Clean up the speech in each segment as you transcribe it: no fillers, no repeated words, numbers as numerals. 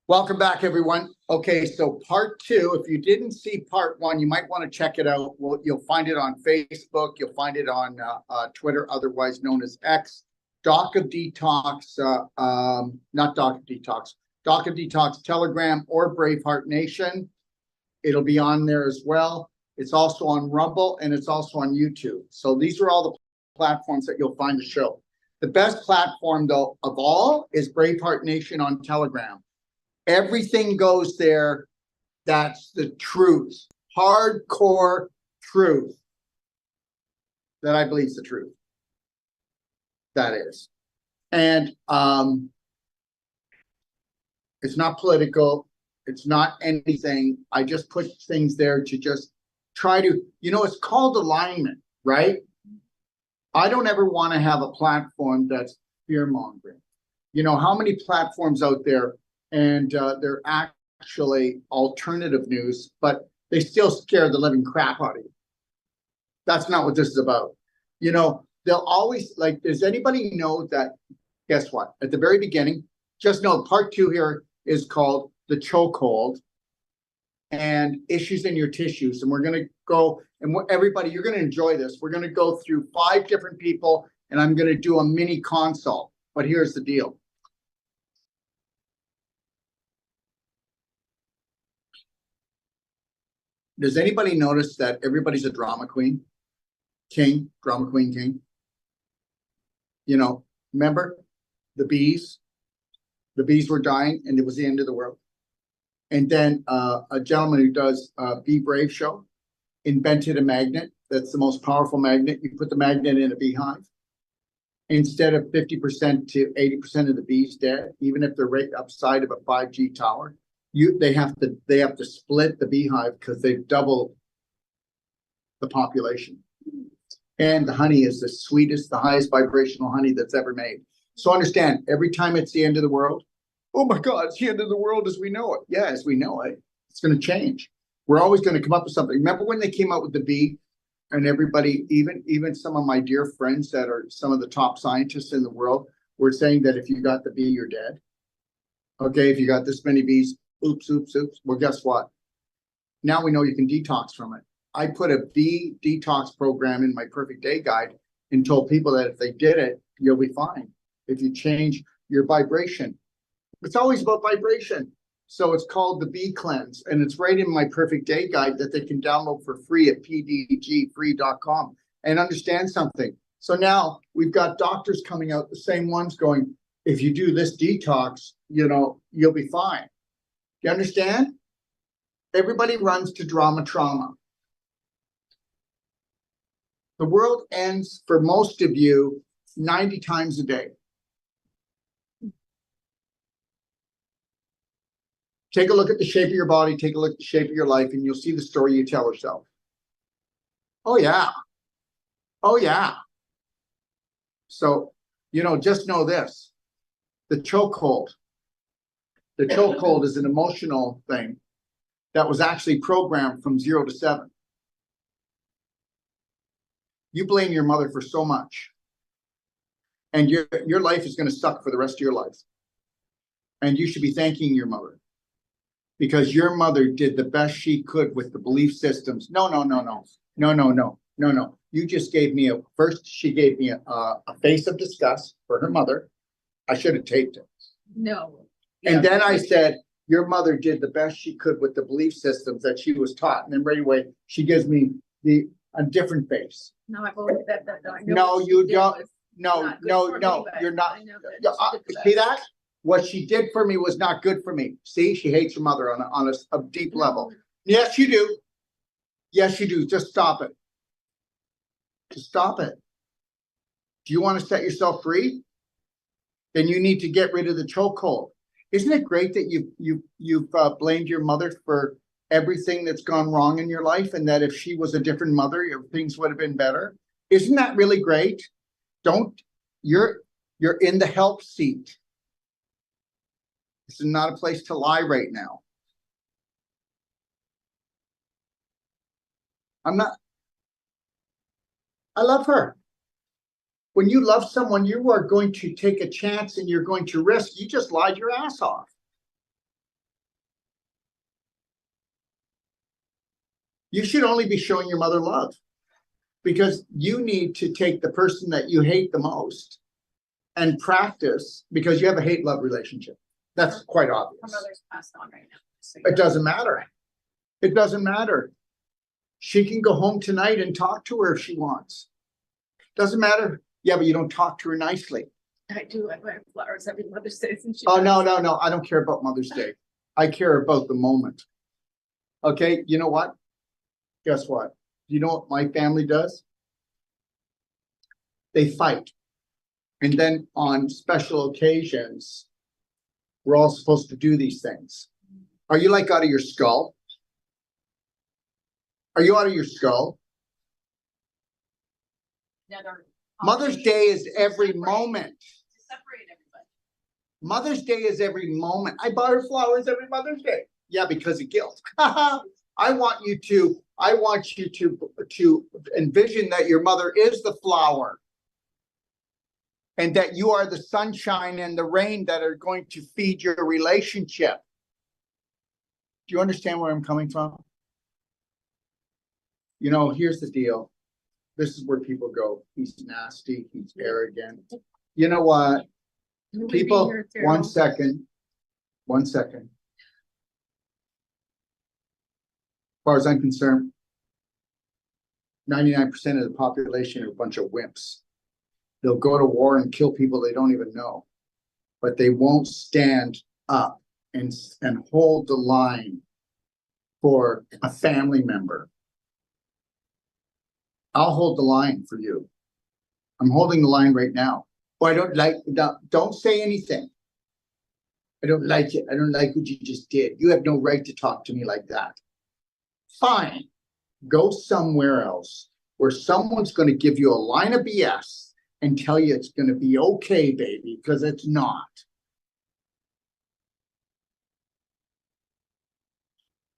Welcome back, everyone. Okay, so part two, if you didn't see part one, you might want to check it out. Well, you'll find it on Facebook. You'll find it on Twitter, otherwise known as X. Doc of Detox, not Doc of Detox, Doc of Detox Telegram or Braveheart Nation. It'll be on there as well. It's also on Rumble and it's also on YouTube. So these are all the platforms that you'll find the show. The best platform, though, of all is Braveheart Nation on Telegram. Everything goes there. That's the truth, hardcore truth that I believe is the truth. That is. And it's not political. It's not anything. I just put things there to just try to, it's called alignment, right? I don't ever want to have a platform that's fear-mongering. How many platforms out there and they're actually alternative news, but they still scare the living crap out of you. That's not what this is about. They'll always, does anybody know that, guess what? At the very beginning, just know part two here is called the chokehold and issues in your tissues. And we're going to go, and everybody, you're going to enjoy this. We're going to go through 5 different people, and I'm going to do a mini consult. But here's the deal. Does anybody notice that everybody's a drama queen? Drama queen king. Remember the bees? The bees were dying and it was the end of the world. And then a gentleman who does Be Brave show invented a magnet. That's the most powerful magnet. You put the magnet in a beehive. Instead of 50% to 80% of the bees dead, even if they're right upside of a 5G tower, they have to split the beehive because they've doubled the population. And the honey is the sweetest, the highest vibrational honey that's ever made. So understand, every time it's the end of the world, oh my God, it's the end of the world as we know it. Yeah, as we know it, it's going to change. We're always going to come up with something. Remember when they came out with the bee, and everybody, even some of my dear friends that are some of the top scientists in the world, were saying that if you got the bee, you're dead. Okay, if you got this many bees, oops. Well, guess what? Now we know you can detox from it. I put a bee detox program in my Perfect Day guide and told people that if they did it, you'll be fine. If you change your vibration. It's always about vibration. So it's called the Bee Cleanse, and it's right in my Perfect Day guide that they can download for free at pdgfree.com. And understand something. So now we've got doctors coming out, the same ones going, if you do this detox, you'll be fine. You understand? Everybody runs to trauma. The world ends for most of you 90 times a day. Take a look at the shape of your body, take a look at the shape of your life, and you'll see the story you tell yourself. Oh, yeah. Oh, yeah. So, just know this. The chokehold. The chokehold is an emotional thing that was actually programmed from 0 to 7. You blame your mother for so much. And your life is going to suck for the rest of your life. And you should be thanking your mother. Because your mother did the best she could with the belief systems. No. You just gave me she gave me a face of disgust for her mother. I should have taped it. No. And then I said, your mother did the best she could with the belief systems that she was taught. And then right away, she gives me a different face. No, I've always said that. No, you don't. No, you're not. See that? What she did for me was not good for me. See, she hates her mother on a deep level. Yes, you do. Yes, you do. Just stop it. Just stop it. Do you want to set yourself free? Then you need to get rid of the chokehold. Isn't it great that you've blamed your mother for everything that's gone wrong in your life, and that if she was a different mother, things would have been better? Isn't that really great? You're in the help seat. This is not a place to lie right now. I love her. When you love someone, you are going to take a chance and you're going to risk. You just lied your ass off. You should only be showing your mother love, because you need to take the person that you hate the most and practice, because you have a hate-love relationship. That's quite Her obvious. mother's passed on right now. So It doesn't matter. It doesn't matter. She can go home tonight and talk to her if she wants. Doesn't matter. Yeah, but you don't talk to her nicely. I do. I wear flowers every Mother's Day since she. Oh, no, passed. no, no. I don't care about Mother's Day. I care about the moment. Okay, you know what? Guess what? You know what my family does? They fight. And then on special occasions, we're all supposed to do these things. Are you like out of your skull? Are you out of your skull? Another Mother's Day is every moment. to separate everybody. Mother's Day is every moment. I buy her flowers every Mother's Day. Yeah, because of guilt. I want you to envision that your mother is the flower, and that you are the sunshine and the rain that are going to feed your relationship. Do you understand where I'm coming from? You know, here's the deal. This is where people go, he's nasty, he's arrogant. You know what? People, one second. As far as I'm concerned, 99% of the population are a bunch of wimps. They'll go to war and kill people they don't even know, but they won't stand up and hold the line for a family member. I'll hold the line for you. I'm holding the line right now. Oh, I don't like, don't say anything. I don't like it. I don't like what you just did. You have no right to talk to me like that. Fine. Go somewhere else where someone's going to give you a line of BS and tell you it's going to be okay, baby, because it's not.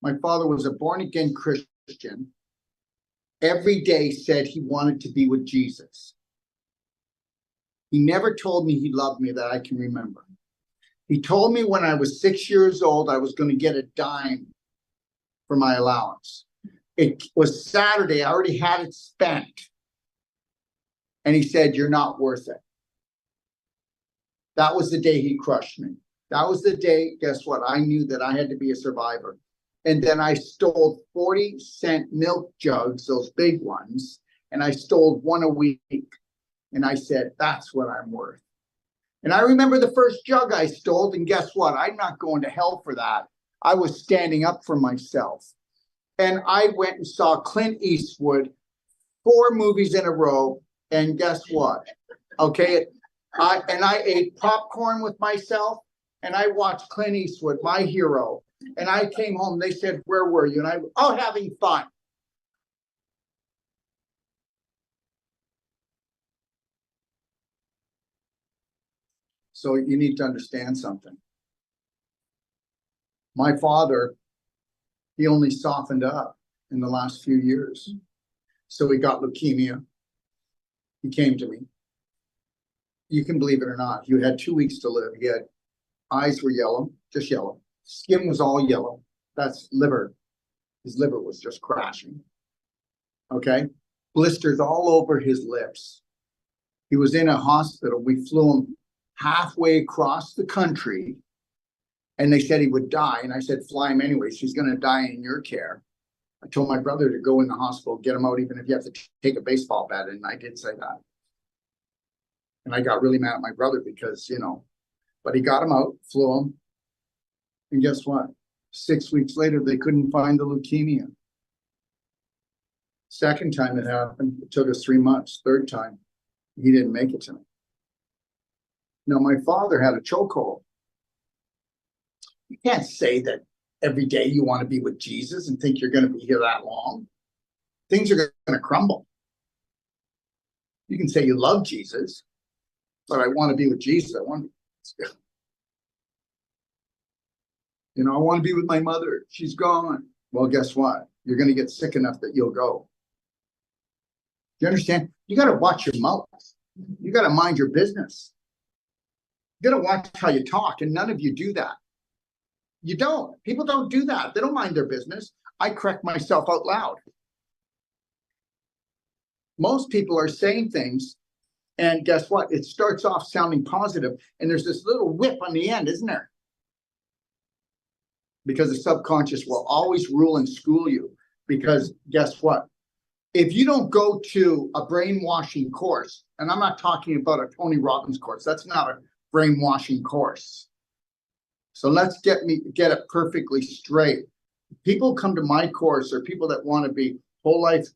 My father was a born-again Christian. Every day said he wanted to be with Jesus. He never told me he loved me that I can remember. He told me when I was 6 years old, I was going to get a dime for my allowance. It was Saturday. I already had it spent. And he said, you're not worth it. That was the day he crushed me. That was the day, guess what? I knew that I had to be a survivor. And then I stole 40-cent milk jugs, those big ones, and I stole one a week. And I said, that's what I'm worth. And I remember the first jug I stole, and guess what? I'm not going to hell for that. I was standing up for myself. And I went and saw Clint Eastwood 4 movies in a row. And guess what? Okay, I ate popcorn with myself, and I watched Clint Eastwood, my hero. And I came home, they said, where were you? And having fun. So you need to understand something. My father, he only softened up in the last few years. So he got leukemia. He came to me. You can believe it or not, he had 2 weeks to live. He had eyes were yellow, just yellow. Skin was all yellow. That's liver. His liver was just crashing. Okay. Blisters all over his lips. He was in a hospital. We flew him halfway across the country, and they said he would die. And I said, fly him anyways. He's going to die in your care. I told my brother to go in the hospital, get him out, even if you have to take a baseball bat. And I did say that. And I got really mad at my brother because, but he got him out, flew him. And guess what? 6 weeks later, they couldn't find the leukemia. Second time it happened, it took us 3 months. Third time, he didn't make it to me. Now, my father had a chokehold. You can't say that every day you want to be with Jesus and think you're going to be here that long. Things are going to crumble. You can say you love Jesus, but I want to be with Jesus. I want to be with my mother. She's gone. Well, guess what? You're going to get sick enough that you'll go. You understand? You got to watch your mouth. You got to mind your business. You got to watch how you talk, and none of you do that. You don't. People don't do that. They don't mind their business. I correct myself out loud. Most people are saying things, and guess what? It starts off sounding positive, and there's this little whip on the end, isn't there? Because the subconscious will always rule and school you. Because guess what? If you don't go to a brainwashing course, and I'm not talking about a Tony Robbins course, that's not a brainwashing course. So let's get it perfectly straight. People come to my course, or people that want to be whole life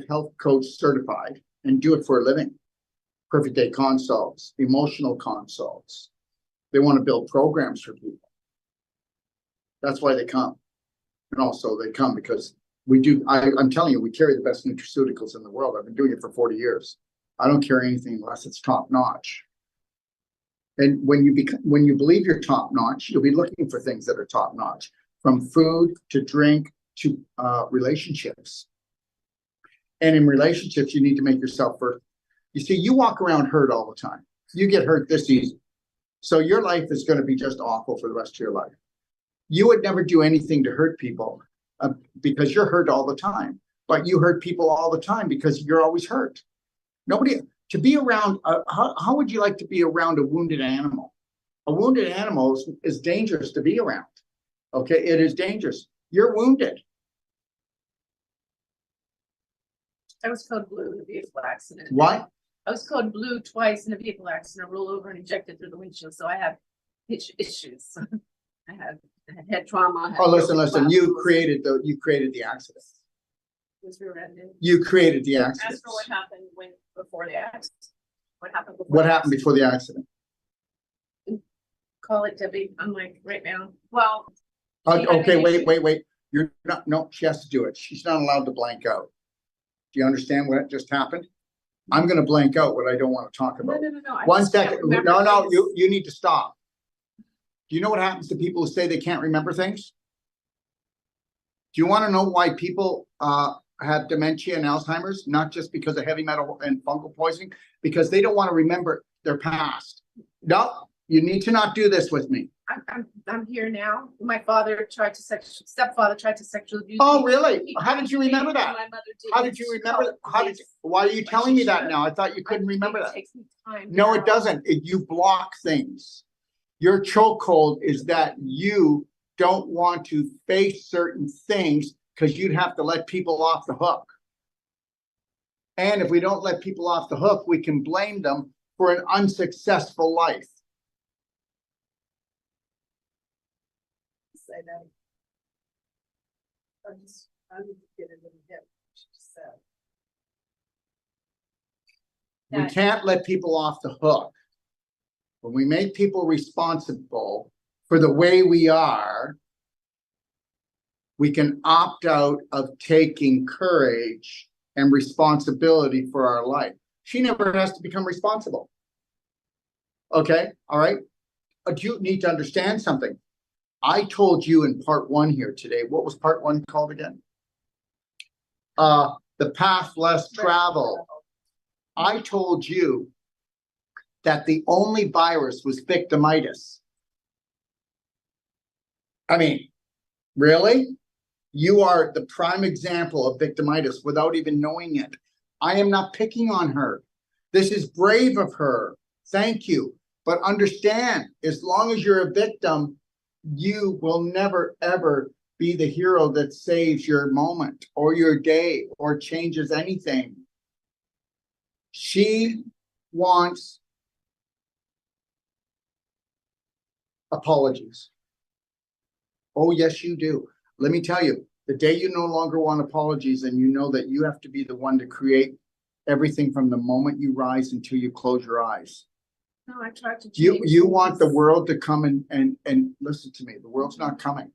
health coach certified and do it for a living. Perfect day consults, emotional consults. They want to build programs for people. That's why they come. And also they come because we do, I'm telling you, we carry the best nutraceuticals in the world. I've been doing it for 40 years. I don't carry anything unless it's top notch. And when you believe you're top notch, you'll be looking for things that are top notch, from food to drink to relationships. And in relationships, you need to make yourself first. You see, you walk around hurt all the time. You get hurt this easy. So your life is going to be just awful for the rest of your life. You would never do anything to hurt people because you're hurt all the time. But you hurt people all the time because you're always hurt. To be around, how would you like to be around a wounded animal? A wounded animal is dangerous to be around. Okay, it is dangerous. You're wounded. I was code blue in a vehicle accident. What? I was code blue twice in a vehicle accident, rolled over and ejected through the windshield. So I have issues. I had head trauma. Oh, listen, you created the accident. Was rear-ended. You created the accident. Ask for what happened before the accident. What happened before? What happened before the accident? Call it Debbie. I'm like, right now. Well. Okay, wait. You're not, no, she has to do it. She's not allowed to blank out. Do you understand what just happened? I'm going to blank out what I don't want to talk about. No. One second. No, you need to stop. Do you know what happens to people who say they can't remember things? Do you want to know why people have dementia and Alzheimer's? Not just because of heavy metal and fungal poisoning, because they don't want to remember their past. No, you need to not do this with me. I'm here now. My stepfather tried to sexually abuse me. Oh, really? How did you remember that? My mother did. How did you remember? Why are you telling me that now? I thought you couldn't remember that. It takes me time. No, it doesn't. You block things. Your chokehold is that you don't want to face certain things because you'd have to let people off the hook. And if we don't let people off the hook, we can blame them for an unsuccessful life. Say that. I'm get a little bit. We can't let people off the hook. When we make people responsible for the way we are, we can opt out of taking courage and responsibility for our life. She never has to become responsible. Okay, all right. But you need to understand something. I told you in part one here today, what was part one called again? The path less traveled. I told you that the only virus was victimitis. I mean, really? You are the prime example of victimitis without even knowing it. I am not picking on her. This is brave of her. Thank you. But understand, as long as you're a victim, you will never, ever be the hero that saves your moment or your day or changes anything. She wants apologies. Oh, yes, you do. Let me tell you, the day you no longer want apologies and you know that you have to be the one to create everything from the moment you rise until you close your eyes. No, I tried to change. You want the world to come and listen to me. The world's not coming.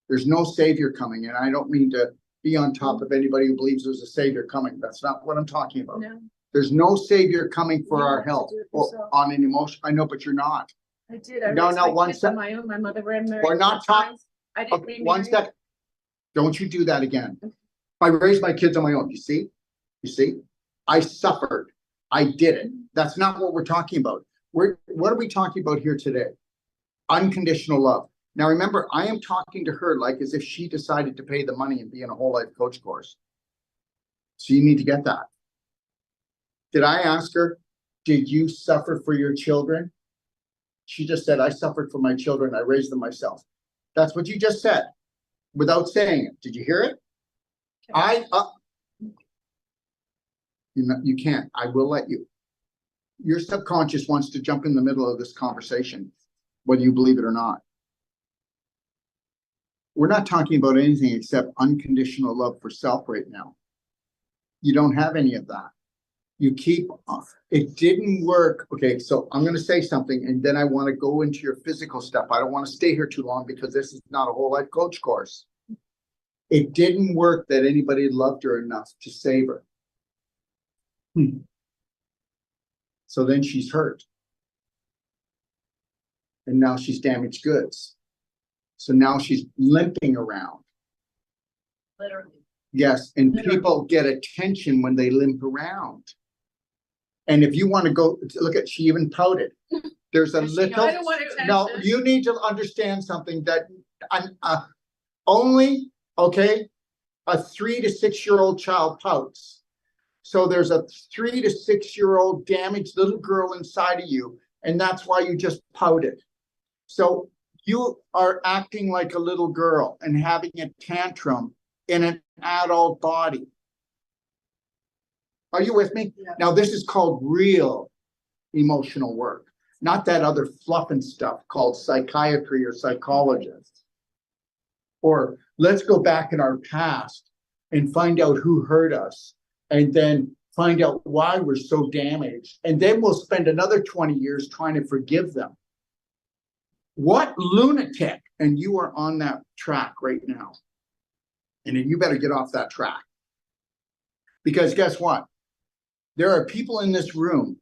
There's no savior coming. And I don't mean to be on top of anybody who believes there's a savior coming. That's not what I'm talking about. No. There's no savior coming for You our have to health do it or yourself. on an emotion. I know, but you're not. I did. I No, raised no, my one kids sec. on my own. My mother ran married. We're not four talking. times. I didn't Okay, remarry. one second. Don't you do that again. I raised my kids on my own. You see? You see? I suffered. I did it. That's not what we're talking about. What are we talking about here today? Unconditional love. Now, remember, I am talking to her like as if she decided to pay the money and be in a whole life coach course. So you need to get that. Did I ask her, did you suffer for your children? She just said, I suffered for my children. I raised them myself. That's what you just said without saying it. Did you hear it? You can't. I will let you. Your subconscious wants to jump in the middle of this conversation, whether you believe it or not. We're not talking about anything except unconditional love for self right now. You don't have any of that. You keep, it didn't work. Okay, so I'm going to say something and then I want to go into your physical stuff. I don't want to stay here too long because this is not a whole life coach course. It didn't work that anybody loved her enough to save her. So then she's hurt. And now she's damaged goods. So now she's limping around. Literally. Yes, and people get attention when they limp around. And if you want to go look at, she even pouted. There's a little. I don't want attention. No, you need to understand something that only a 3 to 6 year old child pouts. So there's a 3 to 6 year old damaged little girl inside of you, and that's why you just pouted. So you are acting like a little girl and having a tantrum in an adult body. Are you with me? Yeah. Now, this is called real emotional work, not that other fluff and stuff called psychiatry or psychologists. Or let's go back in our past and find out who hurt us and then find out why we're so damaged. And then we'll spend another 20 years trying to forgive them. What lunatic? And you are on that track right now. And then you better get off that track. Because guess what? There are people in this room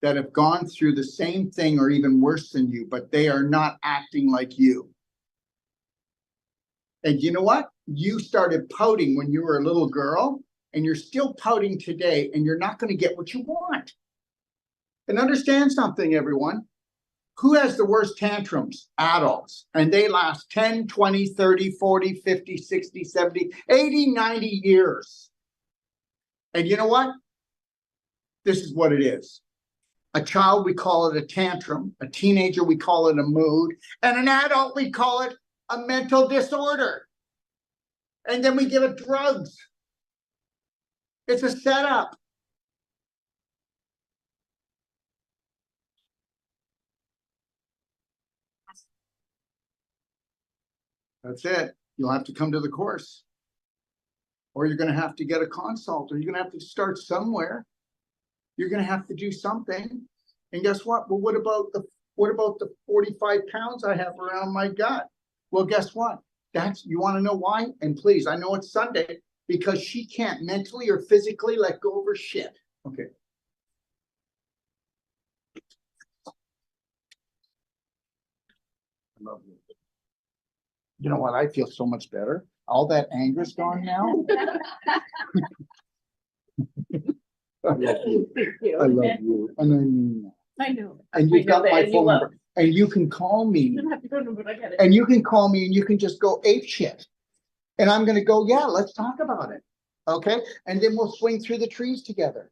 that have gone through the same thing or even worse than you, but they are not acting like you. And you know what? You started pouting when you were a little girl, and you're still pouting today, and you're not going to get what you want. And understand something, everyone. Who has the worst tantrums? Adults. And they last 10, 20, 30, 40, 50, 60, 70, 80, 90 years. And you know what? This is what it is. A child, we call it a tantrum. A teenager, we call it a mood. And an adult, we call it a mental disorder. And then we give it drugs. It's a setup. That's it. You'll have to come to the course. Or you're going to have to get a consult, or you're going to have to start somewhere. You're going to have to do something. And guess what? Well, what about the 45 pounds I have around my gut? Well, guess what? You want to know why? And please, I know it's Sunday, because she can't mentally or physically let go of her shit. Okay. I love you. You know what? I feel so much better. All that anger's gone now. I love you. I love you. And I mean that. I know. And you've got my phone love. number. And you can call me. You don't have to go to, but I get it. And you can call me and you can just go ape shit. And I'm going to go, yeah, let's talk about it. Okay. And then we'll swing through the trees together.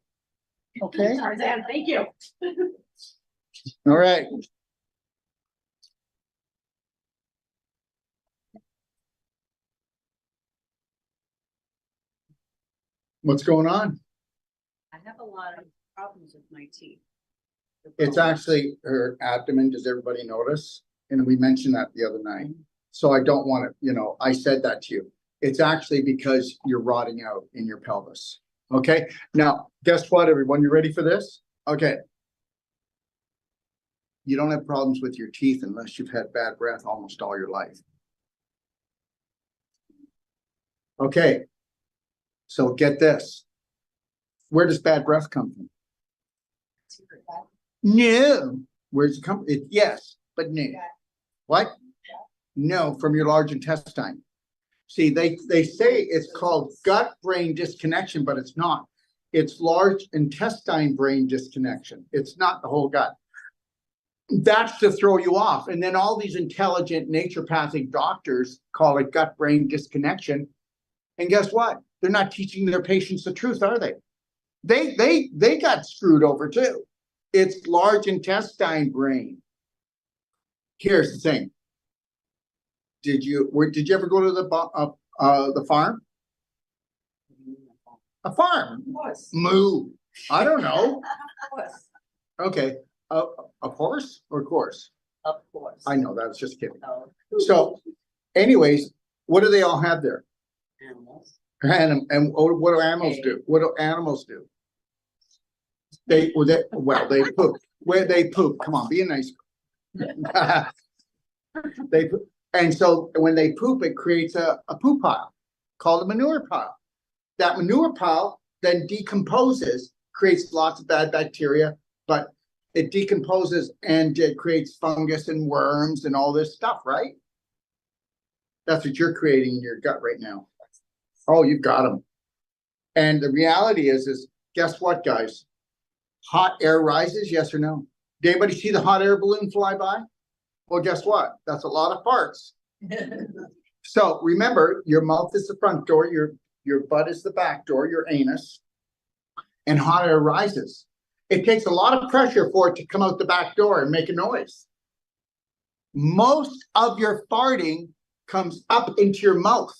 Okay. Tarzan, thank you. All right. What's going on? I have a lot of problems with my teeth. It's actually her abdomen. Does everybody notice? And we mentioned that the other night. So I don't want to, I said that to you. It's actually because you're rotting out in your pelvis. Okay. Now, guess what, everyone? You ready for this? Okay. You don't have problems with your teeth unless you've had bad breath almost all your life. Okay. So get this. Where does bad breath come from? No. Where's it come? Yes, but no. What? No, from your large intestine. See, they say it's called gut-brain disconnection, but it's not. It's large intestine brain disconnection. It's not the whole gut. That's to throw you off. And then all these intelligent naturopathic doctors call it gut-brain disconnection. And guess what? They're not teaching their patients the truth, are they? They got screwed over too. It's large intestine brain. Here's the thing. Did you ever go to the farm? A farm? Of course. Moo. I don't know. Of course. Okay. A horse or course? Of course. I know, that was just kidding. No. So, anyways, what do they all have there? Animals. And what do animals do? What do animals do? They poop. Where they poop. Come on, be a nice girl. They poop. And so when they poop, it creates a poop pile called a manure pile. That manure pile then decomposes, creates lots of bad bacteria, but it decomposes and it creates fungus and worms and all this stuff, right? That's what you're creating in your gut right now. Oh, you've got them. And the reality is guess what, guys? Hot air rises, yes or no? Did anybody see the hot air balloon fly by? Well, guess what? That's a lot of farts. So remember, your mouth is the front door, your butt is the back door, your anus, and hot air rises. It takes a lot of pressure for it to come out the back door and make a noise. Most of your farting comes up into your mouth.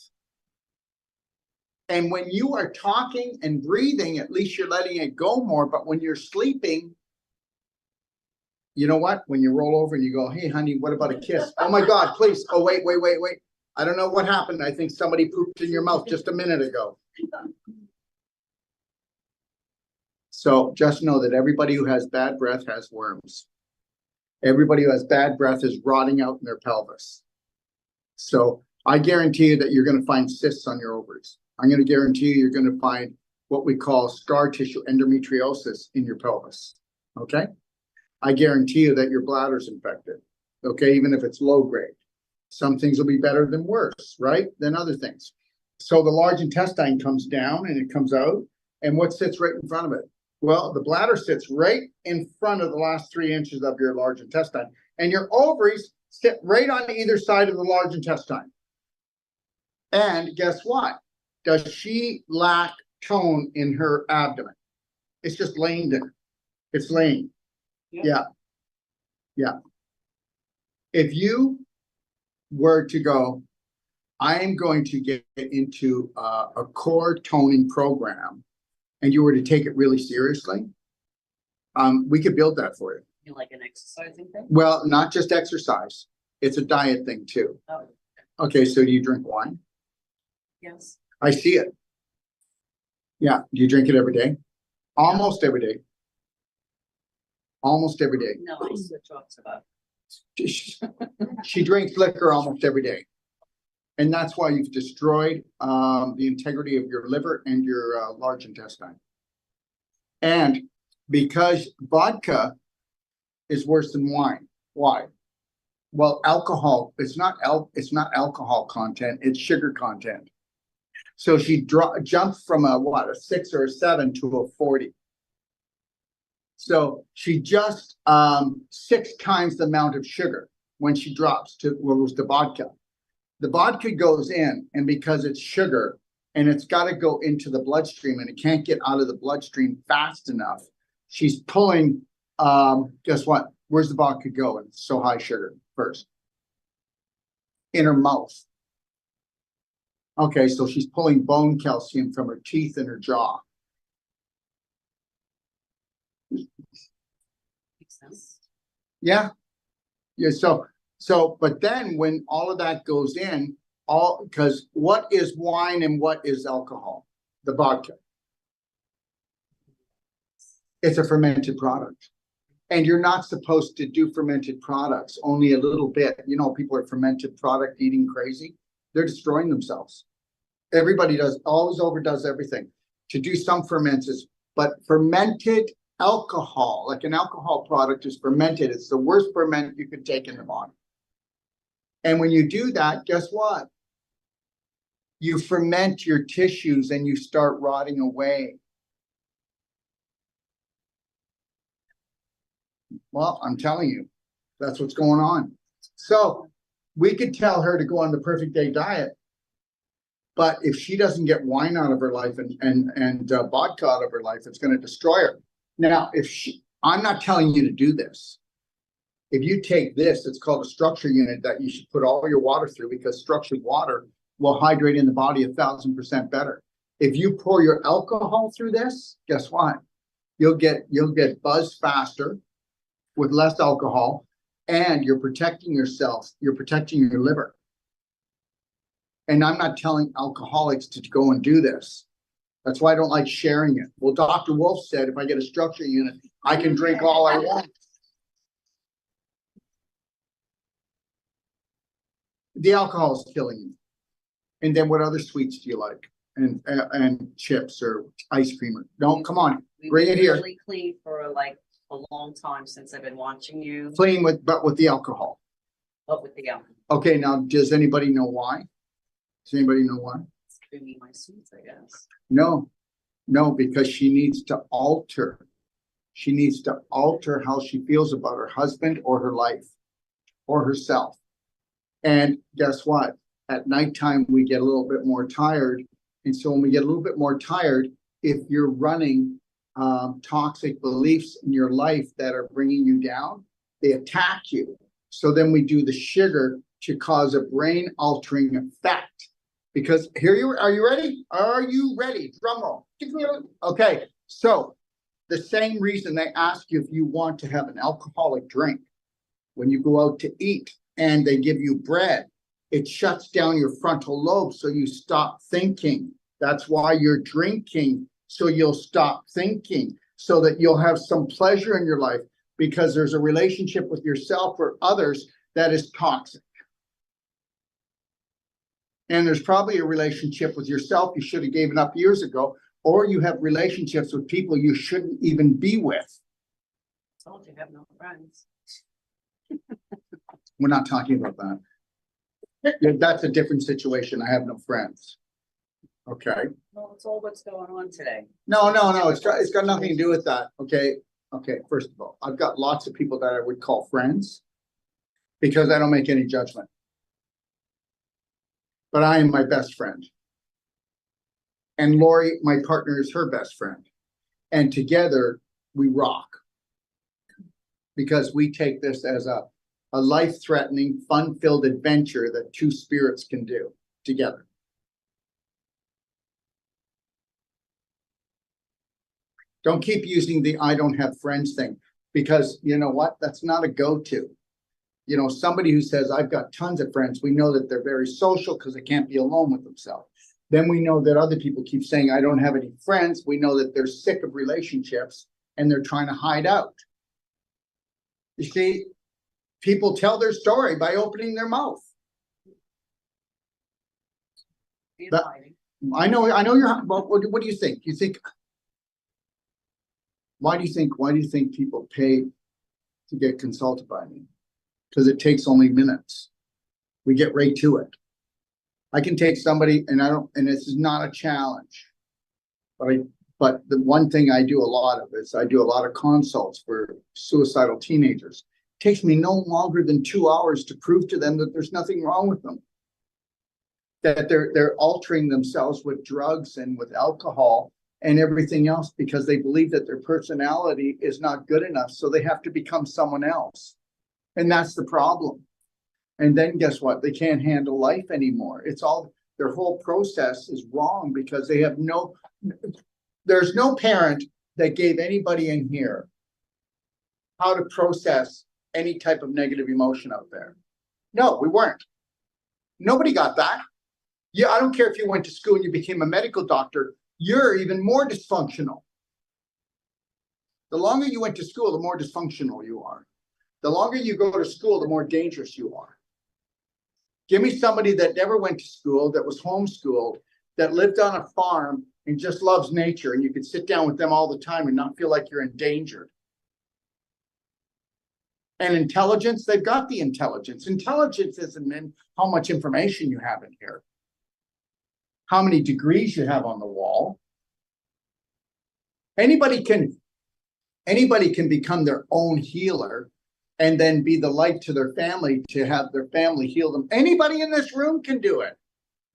And when you are talking and breathing, at least you're letting it go more. But when you're sleeping, you know what? When you roll over and you go, hey, honey, what about a kiss? Oh, my God, please. Oh, wait. I don't know what happened. I think somebody pooped in your mouth just a minute ago. So just know that everybody who has bad breath has worms. Everybody who has bad breath is rotting out in their pelvis. So I guarantee you that you're going to find cysts on your ovaries. I'm going to guarantee you you're going to find what we call scar tissue endometriosis in your pelvis. Okay? I guarantee you that your bladder's infected. Okay? Even if it's low grade. Some things will be better than worse, right? Than other things. So the large intestine comes down and it comes out. And what sits right in front of it? Well, the bladder sits right in front of the last 3 inches of your large intestine. And your ovaries sit right on either side of the large intestine. And guess what? Does she lack tone in her abdomen? It's just laying there. It's laying. Yeah. If you were to go, I am going to get into a core toning program, and you were to take it really seriously, we could build that for you. You like an exercising thing? Well, not just exercise. It's a diet thing too. Oh, Okay, so do you drink wine? yes. I see it. Yeah, do you drink it every day? Almost every day. Almost every day. No, I switch off about. She drinks liquor almost every day. And that's why you've destroyed the integrity of your liver and your large intestine. And because vodka is worse than wine. Why? Well, alcohol, it's not alcohol content, it's sugar content. So she jumped from a 6 or a 7 to a 40. So she just 6 times the amount of sugar when she drops to what was the vodka. The vodka goes in, and because it's sugar and it's got to go into the bloodstream and it can't get out of the bloodstream fast enough, she's pulling, guess what? Where's the vodka going? It's so high sugar first. In her mouth. Okay, so she's pulling bone calcium from her teeth and her jaw. Makes sense. Yeah. But then when all of that goes in, because what is wine and what is alcohol? The vodka. It's a fermented product. And you're not supposed to do fermented products, only a little bit. You know, people are fermented product eating crazy. They're destroying themselves. Everybody always overdoes everything. To do some ferments, but fermented alcohol, like an alcohol product is fermented. It's the worst ferment you could take in the body. And when you do that, guess what? You ferment your tissues and you start rotting away. Well, I'm telling you, That's what's going on. So we could tell her to go on the perfect day diet. But if she doesn't get wine out of her life and vodka out of her life, it's going to destroy her. Now, I'm not telling you to do this. If you take this, it's called a structure unit that you should put all your water through, because structured water will hydrate in the body 1,000% better. If you pour your alcohol through this, guess what? You'll get buzzed faster with less alcohol, and you're protecting yourself. You're protecting your liver. And I'm not telling alcoholics to go and do this. That's why I don't like sharing it. Well, Dr. Wolf said if I get a structure unit, I can drink all I want. The alcohol is killing you. And then what other sweets do you like? And chips or ice cream? No, come on, We've bring been it here. really clean for like a long time since I've been watching you, Clean but with the alcohol. but with the alcohol, Okay, now does anybody know why? Does anybody know why? it's creamy my sweets, I guess. No, because she needs to alter. She needs to alter how she feels about her husband or her life or herself. And guess what? At nighttime, we get a little bit more tired. And so when we get a little bit more tired, if you're running toxic beliefs in your life that are bringing you down, they attack you. So then we do the sugar to cause a brain altering effect. Because are you ready? Are you ready? Drum roll. Okay, so the same reason they ask you if you want to have an alcoholic drink when you go out to eat and they give you bread, it shuts down your frontal lobe so you stop thinking. That's why you're drinking, so you'll stop thinking, so that you'll have some pleasure in your life, because there's a relationship with yourself or others that is toxic. And there's probably a relationship with yourself you should have given up years ago, or you have relationships with people you shouldn't even be with. I told you, I have no friends. We're not talking about that. Yeah, that's a different situation. I have no friends. Okay. Well, it's all what's going on today. No. It's got nothing to do with that. Okay. First of all, I've got lots of people that I would call friends because I don't make any judgment. But I am my best friend. And Lori, my partner, is her best friend. And together we rock. Because we take this as a life-threatening, fun-filled adventure that two spirits can do together. Don't keep using the I don't have friends thing, because you know what? That's not a go-to. You know, somebody who says, I've got tons of friends, we know that they're very social because they can't be alone with themselves. Then we know that other people keep saying, I don't have any friends. We know that they're sick of relationships and they're trying to hide out. You see, people tell their story by opening their mouth. Being That- hiding. I know you're, well, what do you think? Why do you think people pay to get consulted by me? Because it takes only minutes. We get right to it. I can take somebody and this is not a challenge. But the one thing I do a lot of is I do a lot of consults for suicidal teenagers. It takes me no longer than 2 hours to prove to them that there's nothing wrong with them. That they're altering themselves with drugs and with alcohol and everything else because they believe that their personality is not good enough. So they have to become someone else. And that's the problem. And then guess what? They can't handle life anymore. Their whole process is wrong because there's no parent that gave anybody in here how to process any type of negative emotion out there. No, we weren't. Nobody got that. Yeah, I don't care if you went to school and you became a medical doctor, you're even more dysfunctional. The longer you went to school, the more dysfunctional you are. The longer you go to school, the more dangerous you are. Give me somebody that never went to school, that was homeschooled, that lived on a farm and just loves nature, and you could sit down with them all the time and not feel like you're endangered. And intelligence, they've got the intelligence. Intelligence isn't in how much information you have in here, how many degrees you have on the wall. Anybody can become their own healer and then be the light to their family, to have their family heal them. Anybody in this room can do it.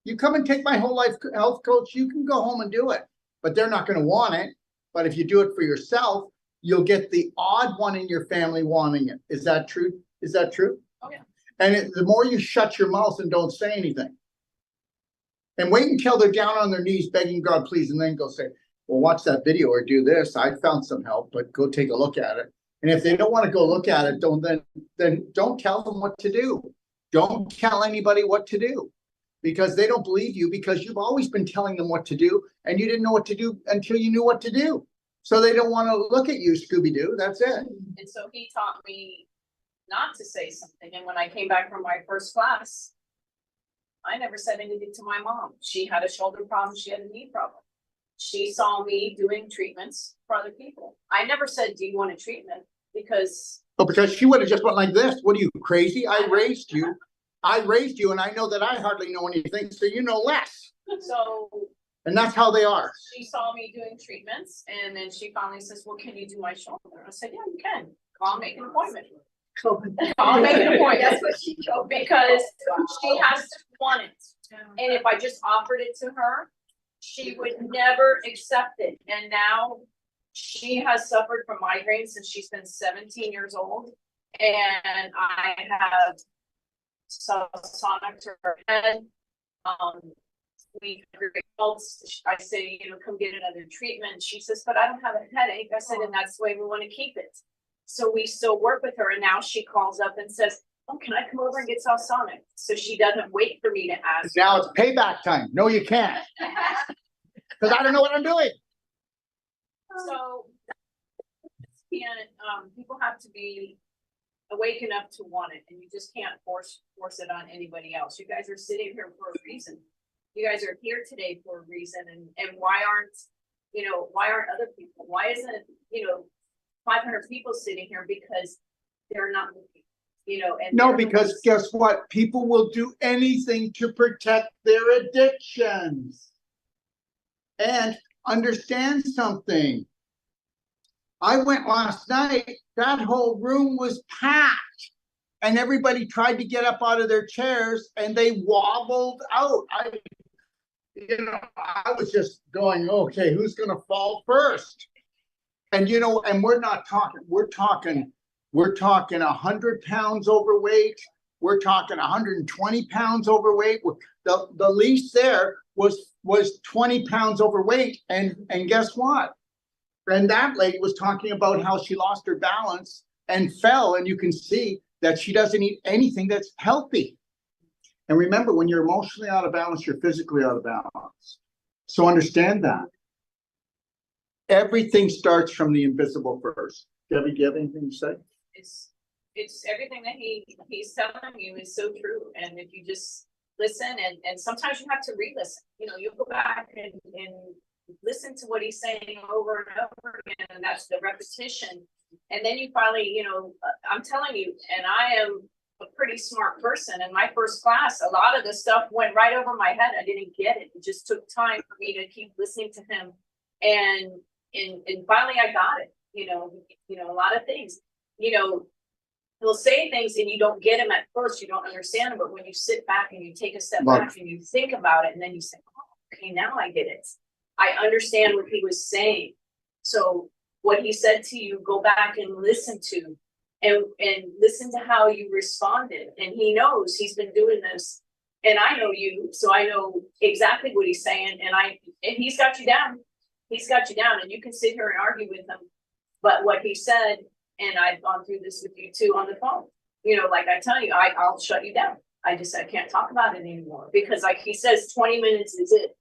You come and take my whole life health coach, you can go home and do it, but they're not going to want it. But if you do it for yourself, you'll get the odd one in your family wanting it. Is that true? Is that true? Oh, yeah. And the more you shut your mouth and don't say anything, and wait until they're down on their knees begging God, please, and then go say, well, watch that video or do this. I found some help, but go take a look at it. And if they don't want to go look at it, then don't tell them what to do. Don't tell anybody what to do, because they don't believe you, because you've always been telling them what to do and you didn't know what to do until you knew what to do. So they don't want to look at you, Scooby-Doo. That's it. And so he taught me not to say something. And when I came back from my first class, I never said anything to my mom. She had a shoulder problem. She had a knee problem. She saw me doing treatments for other people. I never said, do you want a treatment? Because she would have just went like this. What are you, crazy? I raised you, and I know that I hardly know anything, so you know less. So, and that's how they are. She saw me doing treatments, and then she finally says, well, can you do my shoulder? I said, yeah, you can. I'll make an appointment. I'll make an appointment. That's what she told me. Because she has to want it. And if I just offered it to her, she would never accept it. And now she has suffered from migraines since she's been 17 years old. And I have subsonic to her head. We results. I say, come get another treatment. She says, but I don't have a headache. I said, and that's the way we want to keep it. So we still work with her. And now she calls up and says, oh, can I come over and get subsonic? So she doesn't wait for me to ask. Now it's payback time. No, you can't. Because I don't know what I'm doing. So people have to be awake enough to want it, and you just can't force it on anybody else. You guys are sitting here for a reason. You guys are here today for a reason, and why aren't other people? Why isn't 500 people sitting here? Because they're not looking, and no, because guess what? People will do anything to protect their addictions. And understand something. I went last night, that whole room was packed, and everybody tried to get up out of their chairs and they wobbled out. I was just going, okay, who's going to fall first? And, and we're talking 100 pounds overweight. We're talking 120 pounds overweight. The least there was 20 pounds overweight. And guess what? And that lady was talking about how she lost her balance and fell. And you can see that she doesn't eat anything that's healthy. And remember, when you're emotionally out of balance, you're physically out of balance. So understand that. Everything starts from the invisible first. Debbie, do you have anything to say? It's everything that he's telling you is so true. And if you just listen, and sometimes you have to re-listen, you go back and listen to what he's saying over and over again, and that's the repetition. And then you finally, I'm telling you, and I am a pretty smart person. In my first class, a lot of the stuff went right over my head. I didn't get it. It just took time for me to keep listening to him. And finally I got it. A lot of things, he'll say things and you don't get them at first, you don't understand them, but when you sit back and you take a step back and you think about it, and then you say, oh, okay, now I get it. I understand what he was saying. So what he said to you, go back and listen to, and listen to how you responded. And he knows, he's been doing this, and I know you, so I know exactly what he's saying. And he's got you down. He's got you down, and you can sit here and argue with him. But what he said, and I've gone through this with you too on the phone, like I tell you, I'll shut you down. I can't talk about it anymore, because like he says, 20 minutes is it,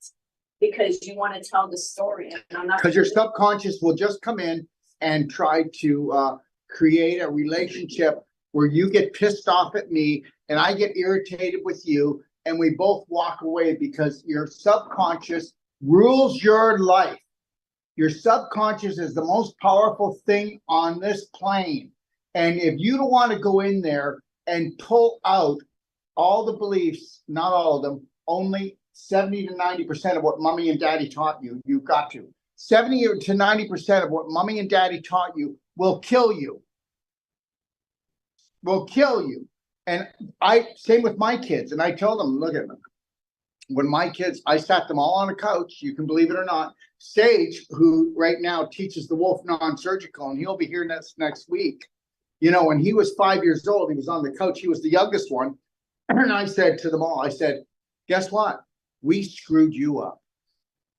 because you want to tell the story. And I'm not, because your subconscious will just come in and try to create a relationship where you get pissed off at me and I get irritated with you, and we both walk away, because your subconscious rules your life. Your subconscious is the most powerful thing on this plane. And if you don't want to go in there and pull out all the beliefs, not all of them, only 70 to 90% of what mommy and daddy taught you, you've got to. 70 to 90% of what mommy and daddy taught you will kill you. will kill you. And same with my kids. And I told them, look at them. When my kids, I sat them all on a couch, you can believe it or not. Sage, who right now teaches the Wolf non-surgical, and he'll be here next week. You know, when he was 5 years old, he was on the couch. He was the youngest one. And I said to them all, I said, guess what? We screwed you up.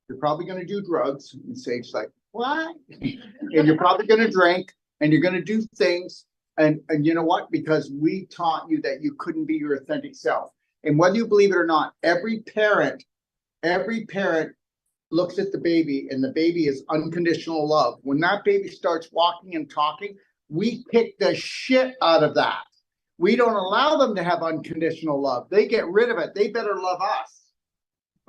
You're probably going to do drugs. And Sage's like, what? And you're probably going to drink and you're going to do things. And you know what? Because we taught you that you couldn't be your authentic self. And whether you believe it or not, every parent looks at the baby and the baby is unconditional love. When that baby starts walking and talking, we pick the shit out of that. We don't allow them to have unconditional love. They get rid of it. They better love us.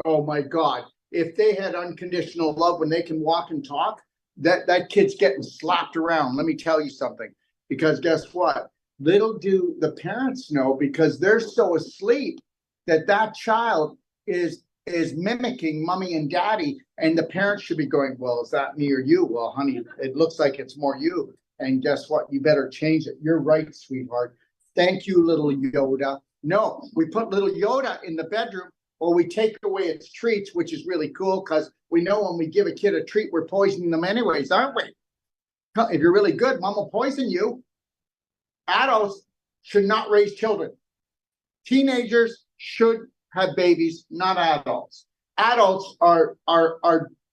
Oh my God. If they had unconditional love when they can walk and talk, that kid's getting slapped around. Let me tell you something. Because guess what? Little do the parents know, because they're so asleep, that child is mimicking mommy and daddy, and the parents should be going, well, is that me or you? Well, honey, it looks like it's more you. And guess what? You better change it. You're right, sweetheart. Thank you, little Yoda. No, we put little Yoda in the bedroom, or we take away its treats, which is really cool because we know when we give a kid a treat, we're poisoning them anyways, aren't we? If you're really good, mom will poison you. Adults should not raise children. Teenagers should have babies, not adults. Adults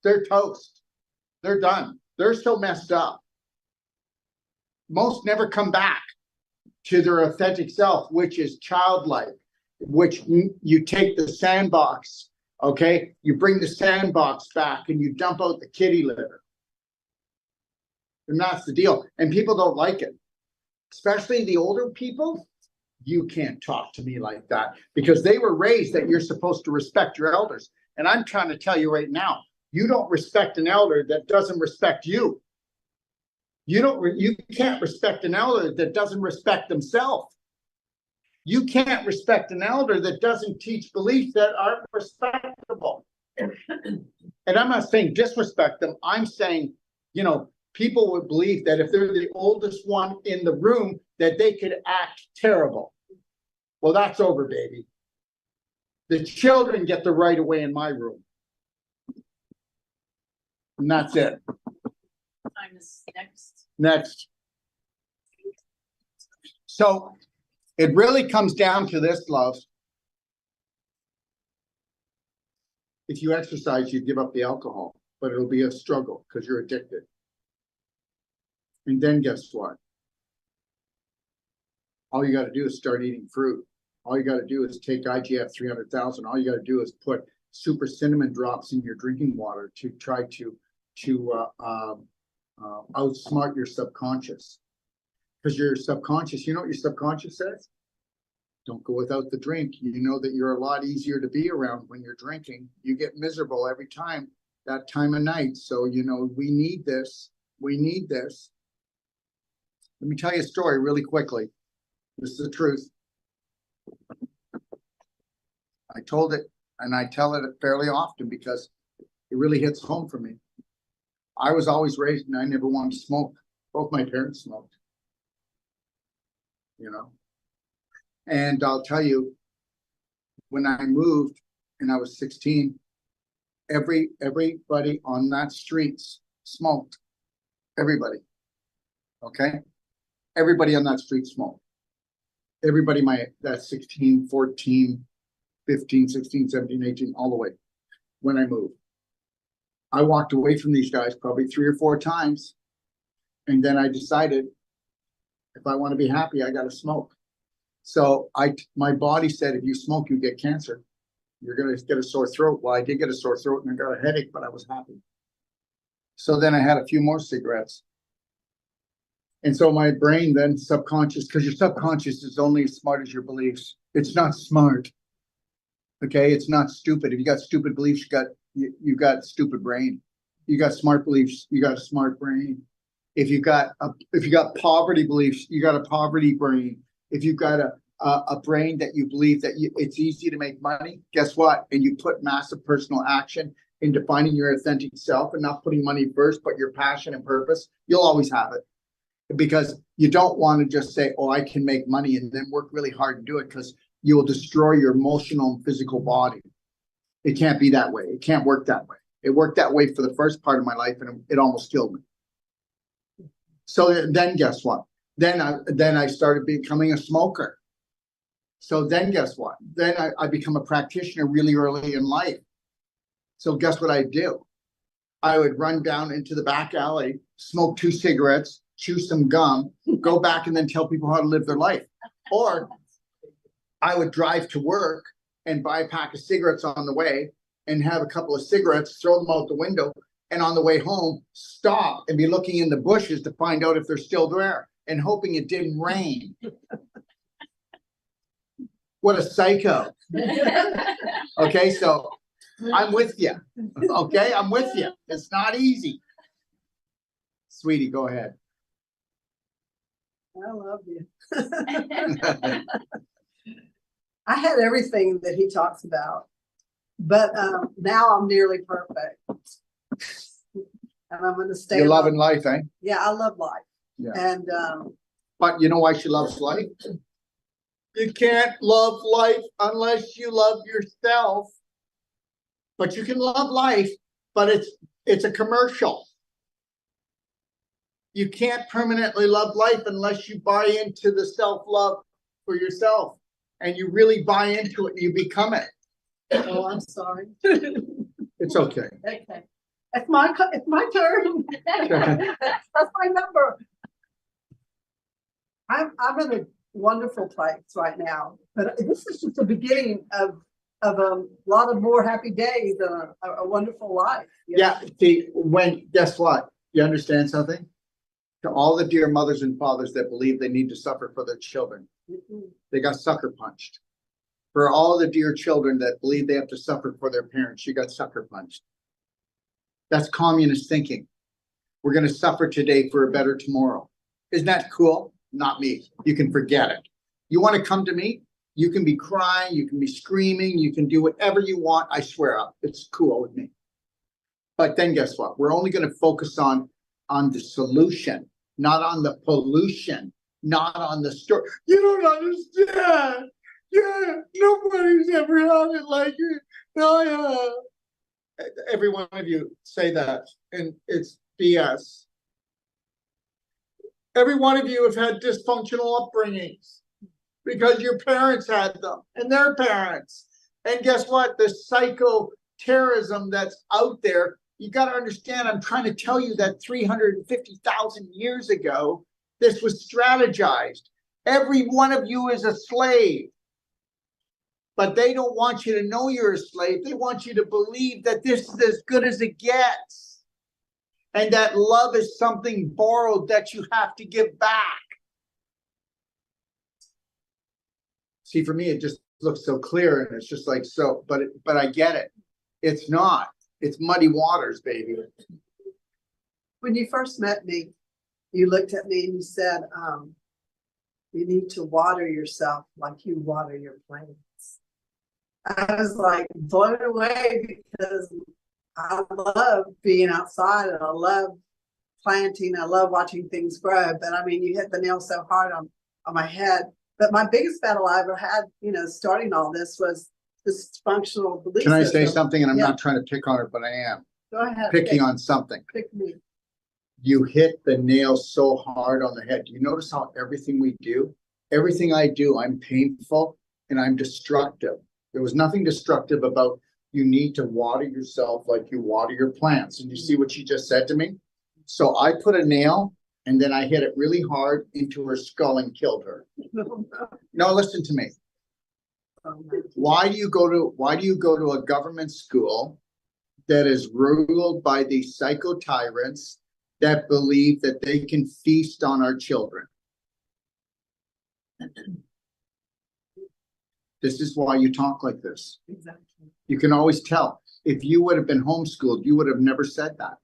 they're toast. They're done. They're so messed up. Most never come back to their authentic self, which is childlike, which you take the sandbox, okay? You bring the sandbox back and you dump out the kitty litter. And that's the deal. And people don't like it. Especially the older people. You can't talk to me like that because they were raised that you're supposed to respect your elders. And I'm trying to tell you right now, you don't respect an elder that doesn't respect you. You can't respect an elder that doesn't respect themselves. You can't respect an elder that doesn't teach beliefs that aren't respectable. And I'm not saying disrespect them. I'm saying, you know, people would believe that if they're the oldest one in the room, that they could act terrible. Well, that's over, baby. The children get the right of way in my room. And that's it. Time is next. Next. So it really comes down to this, love. If you exercise, you give up the alcohol, but it'll be a struggle because you're addicted. And then guess what? All you got to do is start eating fruit. All you got to do is take IGF 300,000. All you got to do is put super cinnamon drops in your drinking water to try to outsmart your subconscious. Because your subconscious, you know what your subconscious says? Don't go without the drink. You know that you're a lot easier to be around when you're drinking. You get miserable every time, that time of night. So, you know, we need this. We need this. Let me tell you a story really quickly. This is the truth. I told it, and I tell it fairly often because it really hits home for me. I was always raised, and I never wanted to smoke. Both my parents smoked. You know? And I'll tell you, when I moved and I was 16, everybody on that street smoked. Everybody. Okay? Everybody on that street smoked. Everybody that's 16, 14, 15, 16, 17, 18, all the way when I moved. I walked away from these guys probably 3 or 4 times. And then I decided if I want to be happy, I got to smoke. So my body said, if you smoke, you get cancer. You're going to get a sore throat. Well, I did get a sore throat and I got a headache, but I was happy. So then I had a few more cigarettes. And so my brain then subconscious, because your subconscious is only as smart as your beliefs. It's not smart. Okay, it's not stupid. If you got stupid beliefs, you got stupid brain. You got smart beliefs, you got a smart brain. If you got poverty beliefs, you got a poverty brain. If you've got a brain that you believe that it's easy to make money, guess what? And you put massive personal action into finding your authentic self and not putting money first, but your passion and purpose, you'll always have it. Because you don't want to just say, oh, I can make money and then work really hard to do it, because you will destroy your emotional and physical body. It can't be that way. It can't work that way. It worked that way for the first part of my life, and it almost killed me. So then guess what? Then I started becoming a smoker. So then guess what? Then I become a practitioner really early in life. So guess what I do? I would run down into the back alley, smoke 2 cigarettes, chew some gum, go back and then tell people how to live their life. Or I would drive to work and buy a pack of cigarettes on the way and have a couple of cigarettes, throw them out the window, and on the way home, stop and be looking in the bushes to find out if they're still there and hoping it didn't rain. What a psycho. Okay, so I'm with you. Okay, I'm with you. It's not easy. Sweetie, go ahead. I love you. I had everything that he talks about, but now I'm nearly perfect. And I'm going to stay. You're loving life, eh? Yeah, I love life. Yeah. And But you know why she loves life? You can't love life unless you love yourself. But you can love life, but it's a commercial. You can't permanently love life unless you buy into the self-love for yourself. And you really buy into it, you become it. oh, I'm sorry. It's okay. Okay, it's my turn. That's my number. I'm in a wonderful place right now, but this is just the beginning of a lot of more happy days and a wonderful life. You know? Yeah, see, guess what? You understand something? To all the dear mothers and fathers that believe they need to suffer for their children, they got sucker punched. For all the dear children that believe they have to suffer for their parents, you got sucker punched. That's communist thinking. We're going to suffer today for a better tomorrow. Isn't that cool? Not me. You can forget it. You want to come to me? You can be crying, you can be screaming, you can do whatever you want. I swear up, it's cool with me. But then guess what? We're only going to focus on the solution, not on the pollution, not on the story. You don't understand. Yeah, nobody's ever had it like it. No, yeah. Every one of you say that, and it's BS. Every one of you have had dysfunctional upbringings because your parents had them and their parents. And guess what? The psycho terrorism that's out there, you got to understand, I'm trying to tell you that 350,000 years ago, this was strategized. Every one of you is a slave. But they don't want you to know you're a slave. They want you to believe that this is as good as it gets. And that love is something borrowed that you have to give back. See, for me, it just looks so clear, and it's just like, so, but I get it. It's not. It's muddy waters, baby. When you first met me, you looked at me and you said, you need to water yourself like you water your plants. I was like blown away because I love being outside and I love planting. I love watching things grow. But I mean, you hit the nail so hard on my head. But my biggest battle I ever had, starting all this was this functional belief Can I say system. something? And I'm Yeah. not trying to pick on her, but I am. Go ahead. Picking on something. Pick me. You hit the nail so hard on the head. Do you notice how everything we do, everything I do, I'm painful and I'm destructive. There was nothing destructive about you need to water yourself like you water your plants. And you see what she just said to me? So I put a nail and then I hit it really hard into her skull and killed her. No, listen to me. Why do you go to a government school that is ruled by these psycho tyrants that believe that they can feast on our children? This is why you talk like this. Exactly. You can always tell. If you would have been homeschooled, you would have never said that.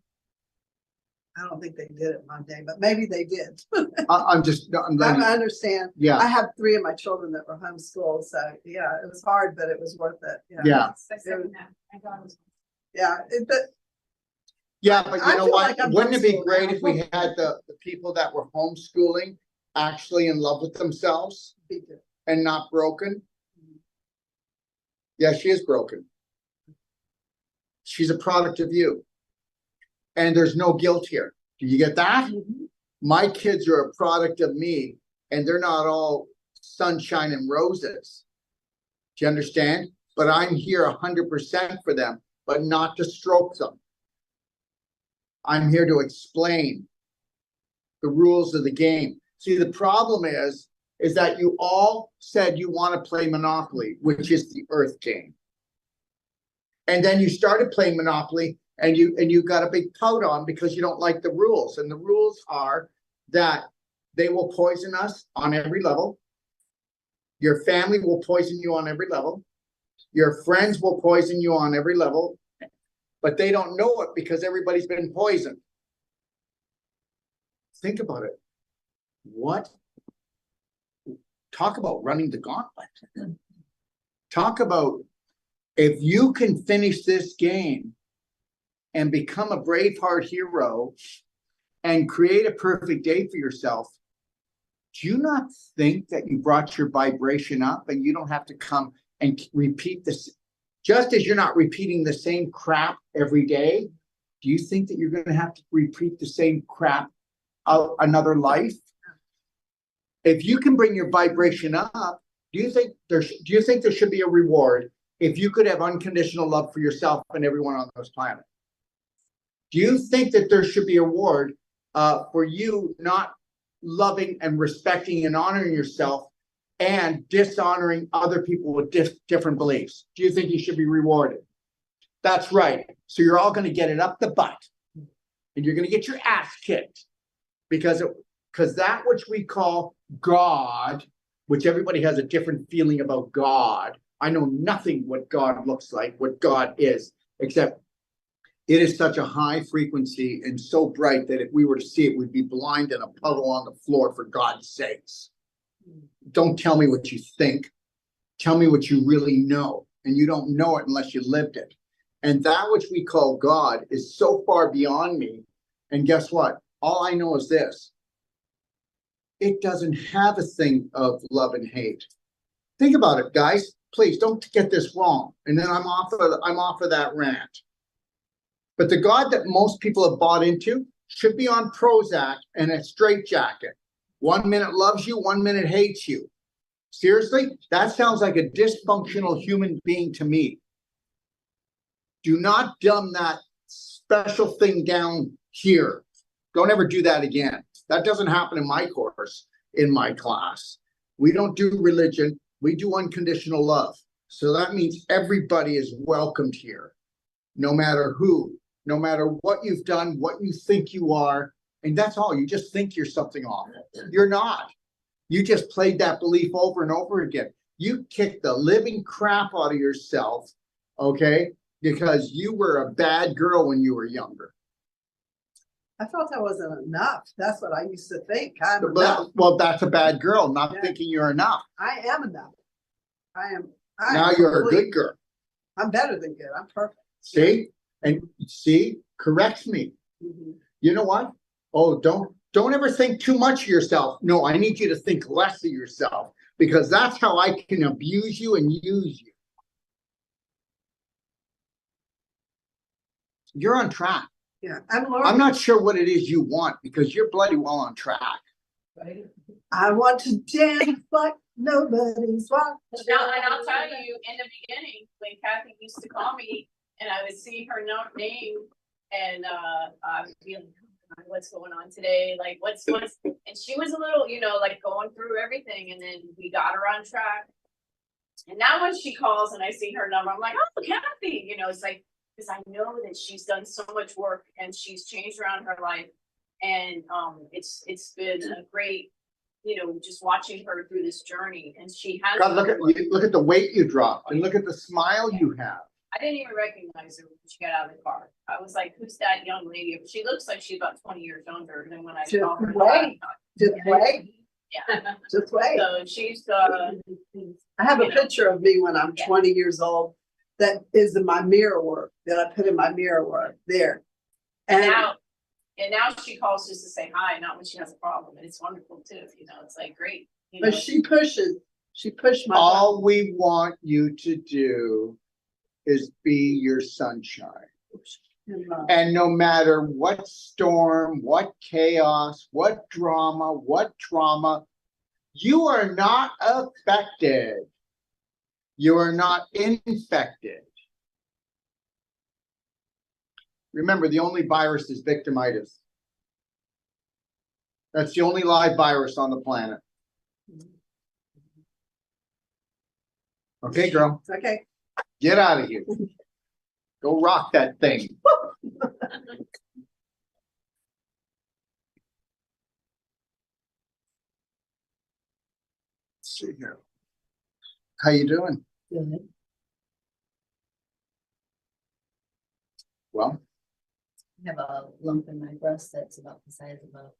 I don't think they did it one day, but maybe they did. I'm letting, I understand. yeah, I have 3 of my children that were homeschooled, so yeah, it was hard, but it was worth it. yeah. I second that. My daughter's Yeah, but Yeah, but I you know feel what? like I'm Wouldn't it be homeschooled great now. if we had the people that were homeschooling actually in love with themselves Be good. and not broken? Yeah, she is broken. She's a product of you. And there's no guilt here. Do you get that? My kids are a product of me, and they're not all sunshine and roses. Do you understand? But I'm here 100% for them, but not to stroke them. I'm here to explain the rules of the game. See, the problem is that you all said you want to play Monopoly, which is the Earth game. And then you started playing Monopoly and you got a big pout on because you don't like the rules. And the rules are that they will poison us on every level. Your family will poison you on every level. Your friends will poison you on every level, but they don't know it because everybody's been poisoned. Think about it. What? Talk about running the gauntlet. Talk about if you can finish this game and become a Braveheart hero and create a perfect day for yourself, do you not think that you brought your vibration up and you don't have to come and repeat this? Just as you're not repeating the same crap every day, do you think that you're going to have to repeat the same crap another life? If you can bring your vibration up, do you think there should be a reward if you could have unconditional love for yourself and everyone on this planet? Do you think that there should be a reward for you not loving and respecting and honoring yourself and dishonoring other people with different beliefs? Do you think you should be rewarded? That's right. So you're all going to get it up the butt and you're going to get your ass kicked because that which we call God, which everybody has a different feeling about God. I know nothing what God looks like, what God is, except it is such a high frequency and so bright that if we were to see it, we'd be blind in a puddle on the floor, for God's sakes. Don't tell me what you think. Tell me what you really know. And you don't know it unless you lived it. And that which we call God is so far beyond me. And guess what? All I know is this. It doesn't have a thing of love and hate. Think about it, guys. Please don't get this wrong. And then I'm off of that rant. But the God that most people have bought into should be on Prozac and a straitjacket. 1 minute loves you, 1 minute hates you. Seriously? That sounds like a dysfunctional human being to me. Do not dumb that special thing down here. Don't ever do that again. That doesn't happen in my course, in my class. We don't do religion. We do unconditional love. So that means everybody is welcomed here, no matter who, no matter what you've done, what you think you are. And that's all. You just think you're something awful. You're not. You just played that belief over and over again. You kicked the living crap out of yourself, okay, because you were a bad girl when you were younger. I thought that wasn't enough. That's what I used to think. I'm enough. Well, that's a bad girl, not Yeah. thinking you're enough. I am enough. I am Now you're a complete. good girl. I'm better than good. I'm perfect. See? And see, correct me. Mhm. You know what? Oh, don't ever think too much of yourself. No, I need you to think less of yourself because that's how I can abuse you and use you. You're on track. Yeah, I'm learning. I'm not sure what it is you want because you're bloody well on track. I want to dance like nobody's watching. Now, and I'll tell you, in the beginning, when Kathy used to call me and I would see her name and I would be like, "Oh, what's going on today? Like what's, and she was a little, like going through everything, and then we got her on track. And now when she calls and I see her number, I'm like, oh, Kathy, it's like, because I know that she's done so much work and she's changed around her life. And it's been a great, just watching her through this journey. And she has. God, look at the weight you dropped and look at the smile you have. I didn't even recognize her when she got out of the car. I was like, who's that young lady? She looks like she's about 20 years younger than when I saw her. Just wait. Yeah. Just wait. So she's I have a picture of me when I'm 20 years old that is in my mirror work that I put in my mirror work there. And And now she calls just to say hi, not when she has a problem, and it's wonderful too, it's like, great. You but know. she pushed my button. All we want you to do is be your sunshine. And no matter what storm, what chaos, what drama, what trauma, you are not affected. You are not infected. Remember, the only virus is victimitis. That's the only live virus on the planet. Okay, girl, Okay. get out of here. Go rock that thing. Let's see here. How you doing? Good. Well, I have a lump in my breast that's about the size of a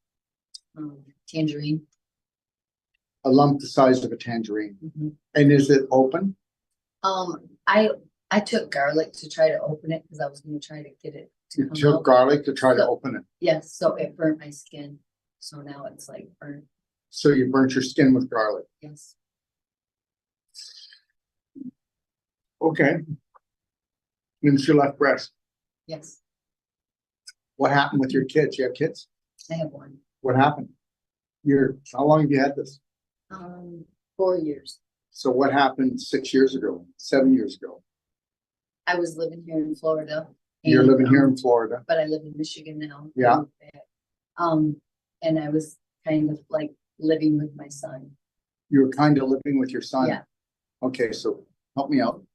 tangerine. a lump the size of a tangerine. Mhm. And is it open? I took garlic to try to open it because I was gonna try to get it to You come took out. garlic to try to So- open it. Yes, so it burnt my skin. So now it's like burnt, So you burnt your skin with garlic. yes. Okay. And it's your left breast. Yes, What happened with your kids? You have kids? I have one. What happened? How long have you had this? 4 years. So what happened 6 years ago, 7 years ago? I was living here in Florida. You're and, living here in Florida. But I live in Michigan now. Yeah. I moved back. And I was kind of like living with my son. You were kind of living with your son. Yeah. Okay, so help me out.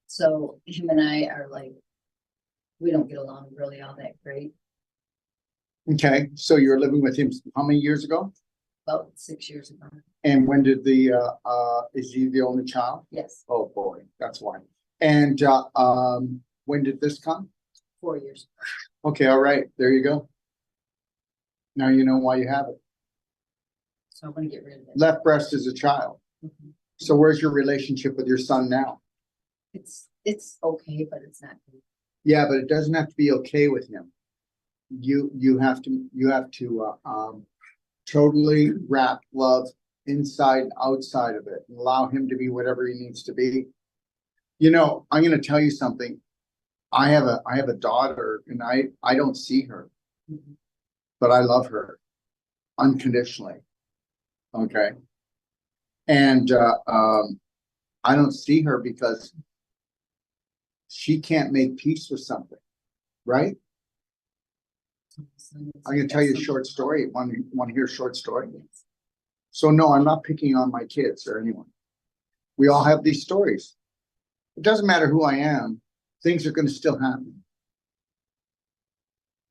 So him and I are like, we don't get along really all that great. Okay, so you're living with him how many years ago? About 6 years ago. And when did is he the only child? Yes, Oh, boy, that's why. And when did this come? 4 years. Okay, all right, there you go. Now you know why you have it. So I'm gonna get rid of it. Left breast is a child. Mhm. So where's your relationship with your son now? It's okay, but it's not good. Yeah, but it doesn't have to be okay with him. You have to totally wrap love inside and outside of it and allow him to be whatever he needs to be. You know, I'm gonna tell you something. I have a daughter and I don't see her, Mhm. but I love her unconditionally. Okay. And I don't see her because she can't make peace with something, right? So I'm gonna tell you a short story. Want to hear a short story? Yes. So no, I'm not picking on my kids or anyone. We all have these stories. It doesn't matter who I am, things are gonna still happen.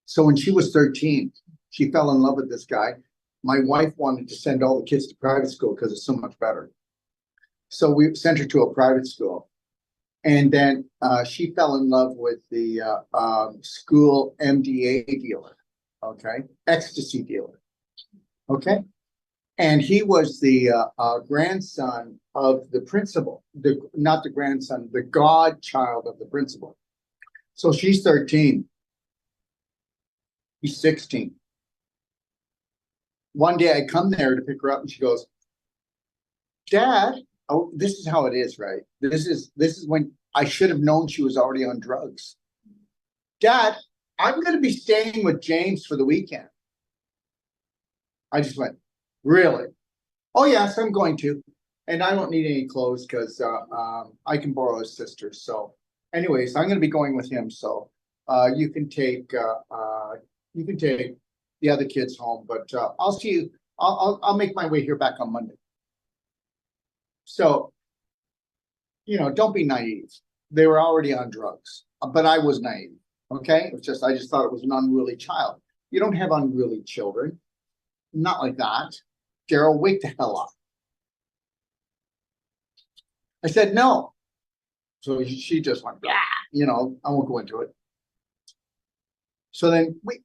So when she was 13, she fell in love with this guy. My wife wanted to send all the kids to private school because it's so much better. So we sent her to a private school. And then she fell in love with the school MDA dealer, okay, ecstasy dealer, okay. And he was the grandson of the principal, not the grandson, the godchild of the principal. So she's 13. He's 16. One day I come there to pick her up and she goes, Dad, oh, this is how it is, right? This is when I should have known she was already on drugs. Dad, I'm going to be staying with James for the weekend. I just went, really? Oh, yes, I'm going to. And I don't need any clothes because I can borrow his sister. So anyways, I'm going to be going with him. So you can take the other kids home, but I'll see you. I'll make my way here back on Monday. So, you know, don't be naive. They were already on drugs, but I was naive. Okay, I just thought it was an unruly child. You don't have unruly children, not like that. Daryl, wake the hell up. I said no. So she just went, yeah, you know, I won't go into it. So then we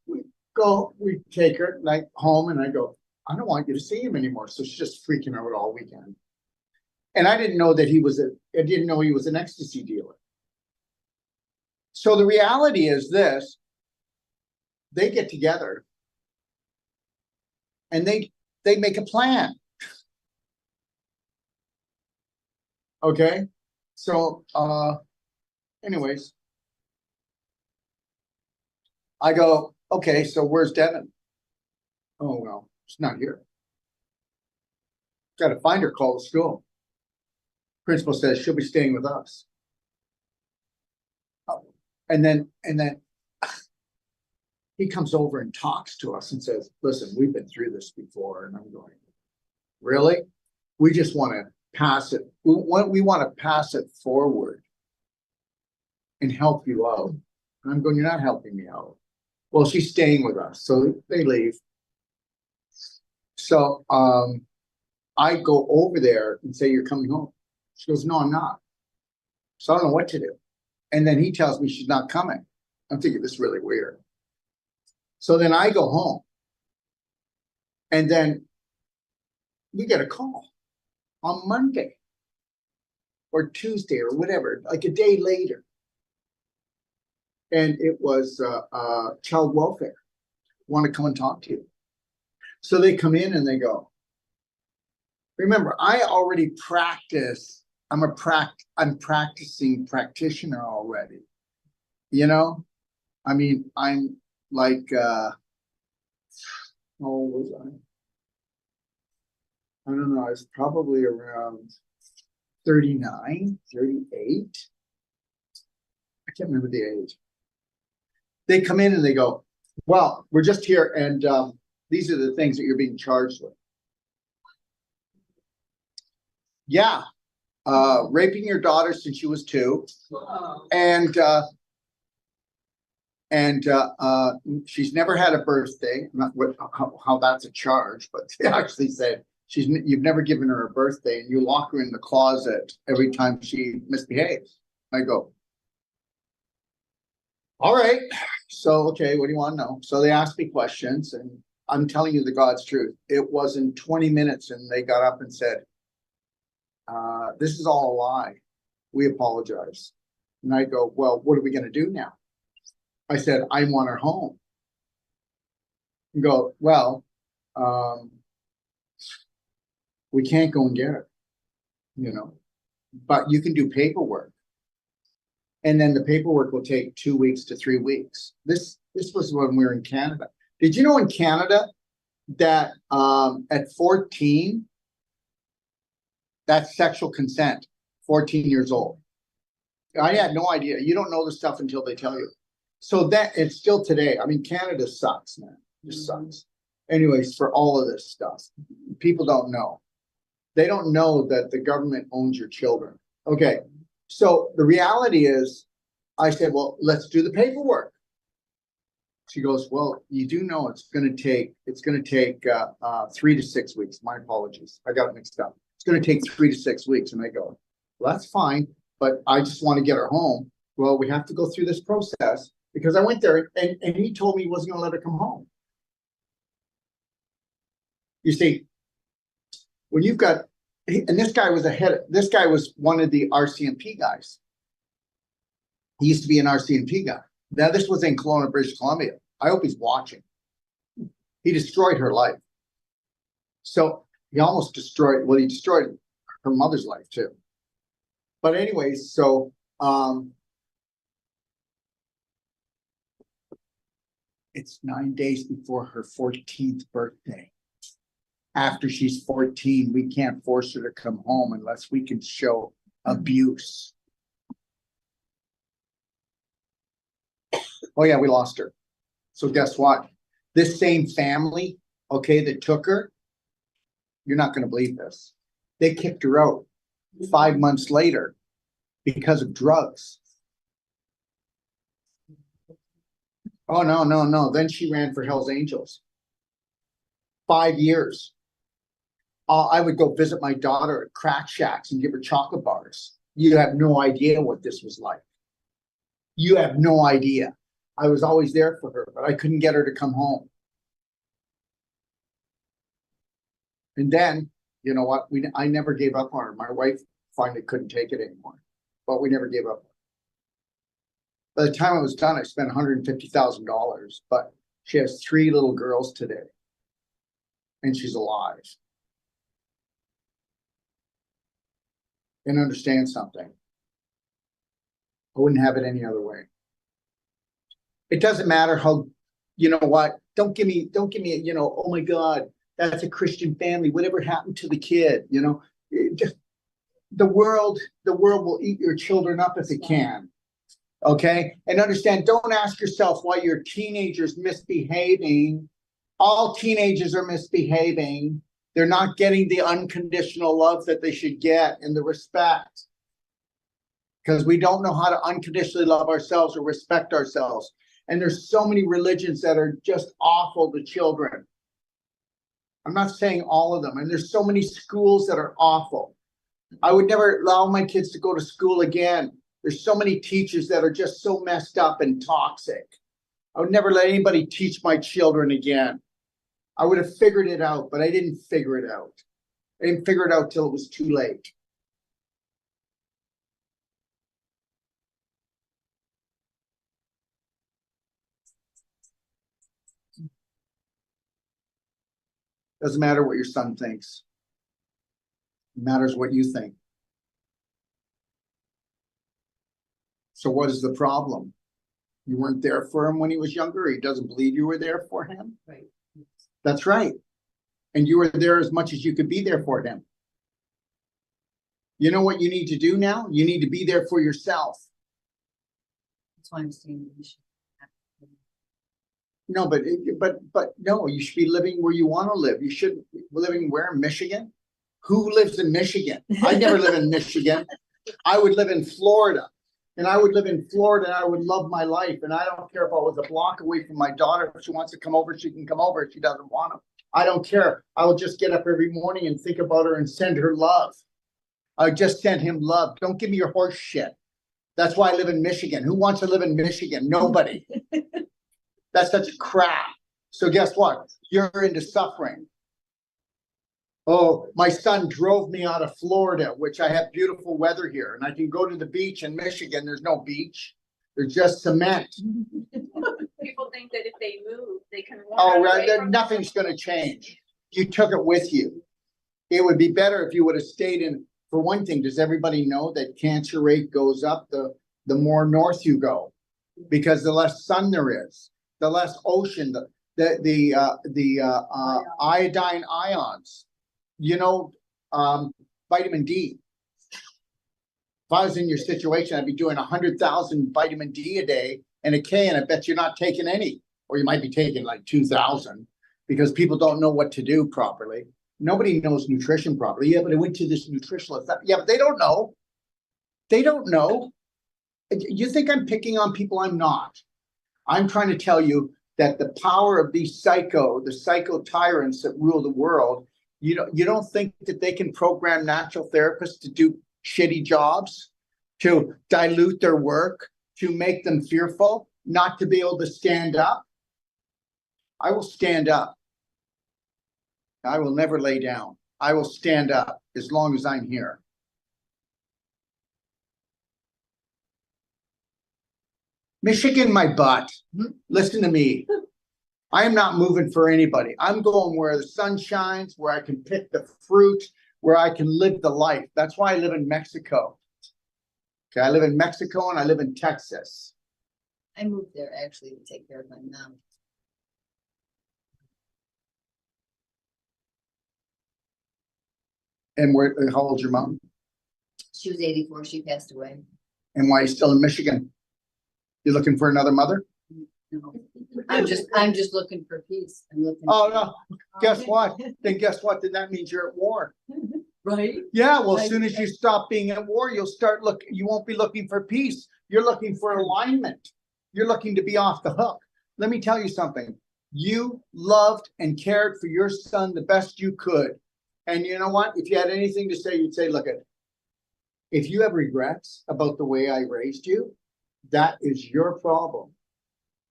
take her like home and I go, I don't want you to see him anymore. So she's just freaking out all weekend. And I didn't know that I didn't know he was an ecstasy dealer. So the reality is this, they get together and they make a plan. Okay, so anyways. I go, okay, so where's Devin? Oh, well, she's not here. Gotta find her, call the school. Principal says she'll be staying with us. Oh, and then he comes over and talks to us and says, listen, we've been through this before. And I'm going, really? We just want to pass it. We want to pass it forward and help you out. And I'm going, you're not helping me out. Well, she's staying with us, so they leave. So I go over there and say, you're coming home. She goes, no, I'm not. So I don't know what to do. And then he tells me she's not coming. I'm thinking, this is really weird. So then I go home. And then we get a call on Monday or Tuesday or whatever, like a day later. And it was child welfare. Want to come and talk to you. So they come in and they go, remember, I already practice. I'm practicing practitioner already. You know, I mean, I'm like, how old was I don't know. I was probably around 39, 38. I can't remember the age. They come in and they go, well, we're just here and these are the things that you're being charged with. Yeah. Raping your daughter since she was 2. And she's never had a birthday. Not what how that's a charge, but they actually said you've never given her a birthday and you lock her in the closet every time she misbehaves. I go, all right. So, okay, what do you want to know? So they asked me questions and I'm telling you the God's truth. It wasn't 20 minutes and they got up and said, this is all a lie. We apologize. And I go, well, what are we going to do now? I said, I want her home. And go, well, we can't go and get her, you know, but you can do paperwork. And then the paperwork will take 2 weeks to 3 weeks. This was when we were in Canada. Did you know in Canada that at 14, that's sexual consent, 14 years old? I had no idea. You don't know the stuff until they tell you. So that it's still today. I mean, Canada sucks, man. It just sucks. Anyways, for all of this stuff, people don't know. They don't know that the government owns your children. Okay. So the reality is, I said, well, let's do the paperwork. She goes, well, you do know it's going to take 3 to 6 weeks. My apologies. I got it mixed up. It's going to take 3 to 6 weeks. And I go, well, that's fine, but I just want to get her home. Well, we have to go through this process because I went there and he told me he wasn't going to let her come home. You see, when you've got, and this guy was one of the RCMP guys. He used to be an RCMP guy. Now this was in Kelowna, British Columbia. I hope he's watching. He destroyed her life. So he almost destroyed, well, he destroyed her mother's life too. But anyways, so it's 9 days before her 14th birthday. After she's 14, we can't force her to come home unless we can show abuse. Oh yeah, we lost her. So guess what? This same family, okay, that took her, you're not going to believe this. They kicked her out 5 months later because of drugs. Oh, no. Then she ran for Hell's Angels. 5 years. I would go visit my daughter at crack shacks and give her chocolate bars. You have no idea what this was like. You have no idea. I was always there for her, but I couldn't get her to come home. And then, you know what? I never gave up on her. My wife finally couldn't take it anymore, but we never gave up. By the time it was done, I spent $150,000, but She has 3 little girls today. And she's alive. And understand something. I wouldn't have it any other way. It doesn't matter how, you know what, don't give me, you know, oh my God, that's a Christian family. Whatever happened to the kid, you know? The world will eat your children up if it can. Okay? And understand, don't ask yourself why your teenager's misbehaving. All teenagers are misbehaving. They're not getting the unconditional love that they should get and the respect. Because we don't know how to unconditionally love ourselves or respect ourselves. And there's so many religions that are just awful to children. I'm not saying all of them. And there's so many schools that are awful. I would never allow my kids to go to school again. There's so many teachers that are just so messed up and toxic. I would never let anybody teach my children again. I would have figured it out, but I didn't figure it out. I didn't figure it out till it was too late. Doesn't matter what your son thinks. It matters what you think. So what is the problem? You weren't there for him when he was younger. He doesn't believe you were there for him. Right. That's right. And you were there as much as you could be there for him. You know what you need to do now? You need to be there for yourself. That's why I'm staying. No, but no, you should be living where you want to live. You shouldn't be living where? In Michigan? Who lives in Michigan? I never live in Michigan. I would live in Florida. And I would live in Florida and I would love my life. And I don't care if I was a block away from my daughter. If she wants to come over, she can come over. If she doesn't want to, I don't care. I will just get up every morning and think about her and send her love. I just sent him love. Don't give me your horse shit. That's why I live in Michigan. Who wants to live in Michigan? Nobody. That's such crap. So guess what? You're into suffering. Oh, my son drove me out of Florida, which I have beautiful weather here, and I can go to the beach in Michigan. There's no beach. There's just cement. People think that if they move, they can. Oh, right. Nothing's going to change. You took it with you. It would be better if you would have stayed in. For one thing, does everybody know that cancer rate goes up the more north you go? Because the less sun there is, the less ocean, the iodine ions. You know, vitamin D. If I was in your situation, I'd be doing 100,000 vitamin D a day and a K, and I bet you're not taking any, or you might be taking like 2,000 because people don't know what to do properly. Nobody knows nutrition properly. Yeah, but I went to this nutritionist. Yeah, but they don't know. They don't know. You think I'm picking on people? I'm not. I'm trying to tell you that the power of these the psycho tyrants that rule the world, you don't think that they can program natural therapists to do shitty jobs, to dilute their work, to make them fearful, not to be able to stand up? I will stand up. I will never lay down. I will stand up as long as I'm here. Michigan, my butt. Listen to me. I am not moving for anybody. I'm going where the sun shines, where I can pick the fruit, where I can live the life. That's why I live in Mexico. Okay, I live in Mexico and I live in Texas. I moved there actually to take care of my mom. And how old's your mom? She was 84. She passed away. And why are you still in Michigan? You're looking for another mother? No. I'm just looking for peace. I'm looking. Oh, no. Guess what? Then guess what? Then that means you're at war. Right? Yeah, well, as soon as you stop being at war, you won't be looking for peace. You're looking for alignment. You're looking to be off the hook. Let me tell you something. You loved and cared for your son the best you could. And you know what? If you had anything to say, you'd say, look, if you have regrets about the way I raised you, that is your problem.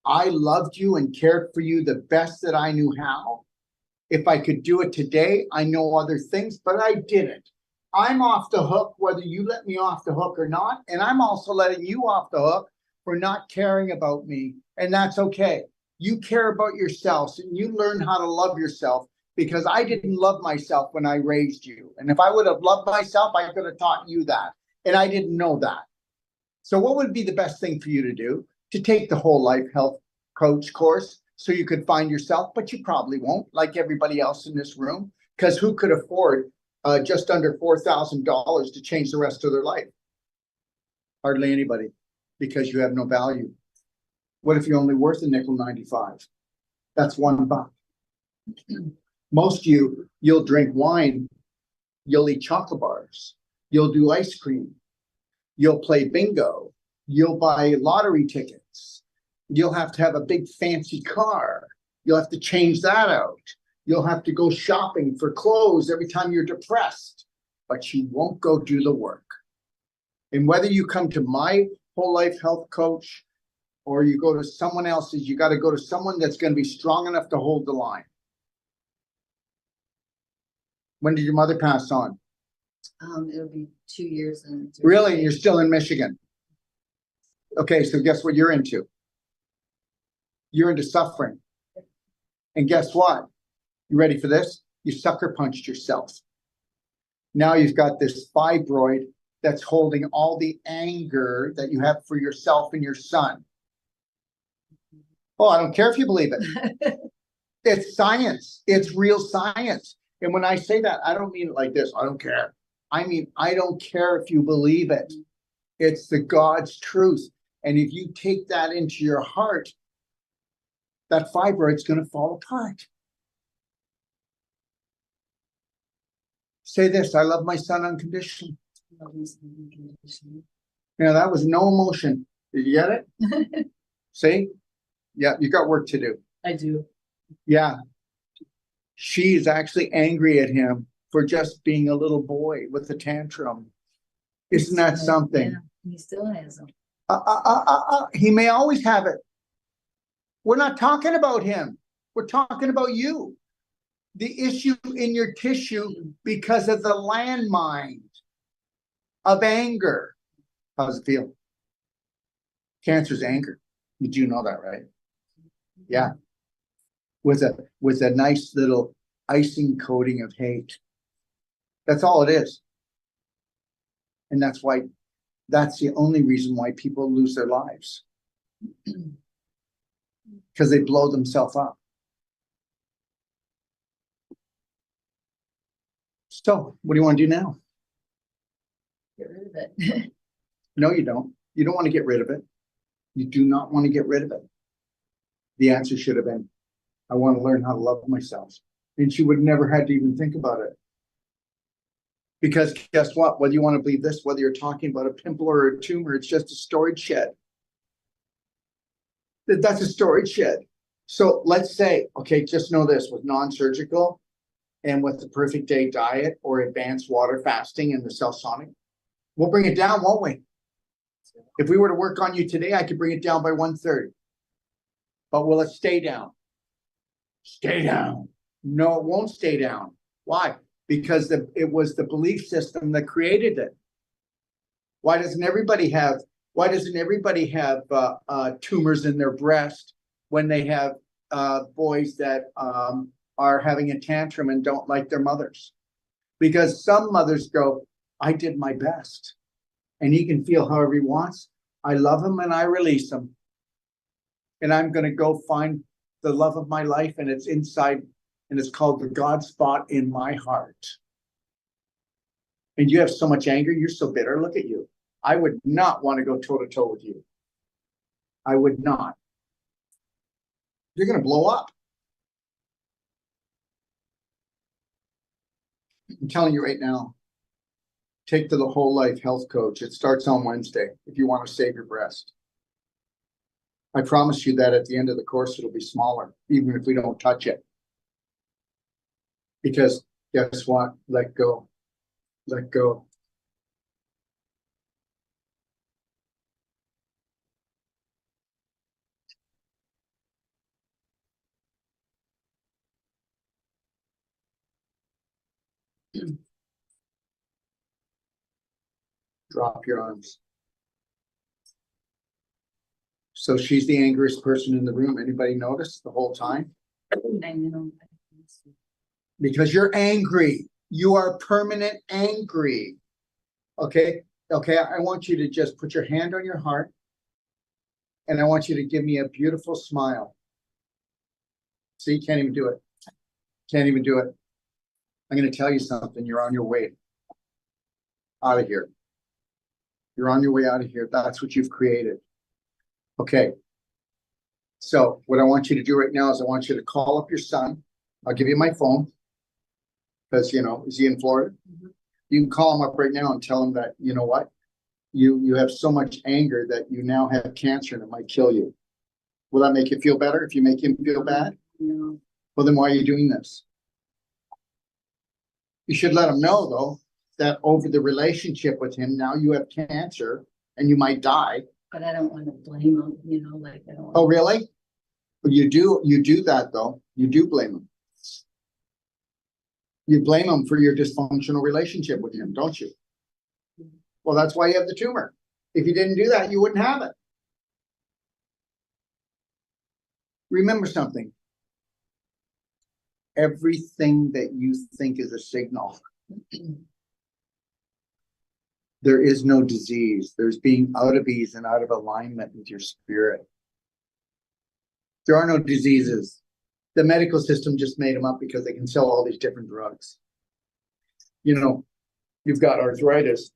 I loved you and cared for you the best that I knew how. If I could do it today, I know other things, but I didn't. I'm off the hook whether you let me off the hook or not. And I'm also letting you off the hook for not caring about me. And that's okay. You care about yourselves and you learn how to love yourself, because I didn't love myself when I raised you. And if I would have loved myself, I could have taught you that. And I didn't know that. So what would be the best thing for you to do? To take the whole life health coach course so you could find yourself, but you probably won't, like everybody else in this room, because who could afford just under $4,000 to change the rest of their life? Hardly anybody, because you have no value. What if you're only worth a nickel 95? That's $1. Most of you, you'll drink wine, you'll eat chocolate bars, you'll do ice cream, you'll play bingo, you'll buy lottery tickets, you'll have to have a big fancy car, you'll have to change that out, you'll have to go shopping for clothes every time you're depressed, but you won't go do the work. And whether you come to my whole life health coach or you go to someone else's, you got to go to someone that's going to be strong enough to hold the line. When did your mother pass on? It'll be 2 years and. Really? You're still in Michigan? Okay, so guess what you're into? You're into suffering. And guess what? You ready for this? You sucker punched yourself. Now you've got this fibroid that's holding all the anger that you have for yourself and your son. Oh, I don't care if you believe it. It's science. It's real science. And when I say that, I don't mean it like this. I don't care. I mean, I don't care if you believe it. It's the God's truth. And if you take that into your heart, that fibroid's going to fall apart. Say this: I love my son unconditionally. Yeah, that was no emotion. Did you get it? See? Yeah, you got work to do. I do. Yeah. She is actually angry at him for just being a little boy with a tantrum. Isn't that something? Yeah, he still has them. He may always have it. We're not talking about him. We're talking about you. The issue in your tissue because of the landmine of anger. How does it feel? Cancer's anger. You do know that, right? Yeah. With a nice little icing coating of hate. That's all it is. And that's the only reason why people lose their lives. Because they blow themselves up. So, what do you want to do now? Get rid of it. No, you don't. You don't want to get rid of it. You do not want to get rid of it. The answer should have been, I want to learn how to love myself. And she would never had to even think about it. Because guess what? Whether you want to believe this, whether you're talking about a pimple or a tumor, it's just a storage shed. That's a storage shed. So let's say, okay, just know this: with non-surgical and with the perfect day diet or advanced water fasting and the cell-sonic, we'll bring it down, won't we? If we were to work on you today, I could bring it down by 1/3. But will it stay down? Stay down. No, it won't stay down. Why? Because it was the belief system that created it. Why doesn't everybody have tumors in their breast when they have boys that are having a tantrum and don't like their mothers? Because some mothers go, I did my best. And he can feel however he wants. I love him and I release him. And I'm going to go find the love of my life, and it's inside, and it's called the God spot in my heart. And you have so much anger, you're so bitter. Look at you. I would not want to go toe to toe with you. I would not. You're going to blow up. I'm telling you right now, take to the whole life health coach. It starts on Wednesday if you want to save your breast. I promise you that at the end of the course, it'll be smaller, even if we don't touch it. Because guess what? Let go. Let go. Drop your arms. So she's the angriest person in the room. Anybody notice the whole time? I know. Because you're angry. You are permanent angry. Okay, okay, I want you to just put your hand on your heart. And I want you to give me a beautiful smile. See, can't even do it. Can't even do it. I'm gonna tell you something. You're on your way out of here. You're on your way out of here. That's what you've created. Okay. So what I want you to do right now is I want you to call up your son. I'll give you my phone. Because, you know, is he in Florida? Mhm. You can call him up right now and tell him that, you know what? You have so much anger that you now have cancer and it might kill you. Will that make you feel better if you make him feel bad? No. Well, then why are you doing this? You should let him know, though, that over the relationship with him, now you have cancer and you might die. But I don't want to blame them, you know, like I don't. Oh, really? But you do that, though. You do blame him. You blame him for your dysfunctional relationship with him, don't you? Well, that's why you have the tumor. If you didn't do that, you wouldn't have it. Remember something. Everything that you think is a signal. There is no disease. There's being out of ease and out of alignment with your spirit. There are no diseases. The medical system just made them up because they can sell all these different drugs. You know, you've got arthritis,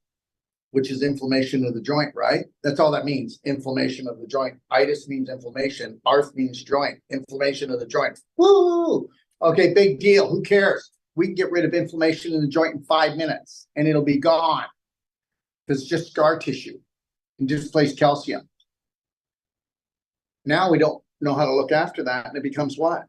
which is inflammation of the joint, right? That's all that means, inflammation of the joint. Itis means inflammation. Arth means joint, inflammation of the joint. Woo! Okay, big deal. Who cares? We can get rid of inflammation in the joint in 5 minutes and it'll be gone. Because it's just scar tissue and displaced calcium. Now we don't know how to look after that, and it becomes what?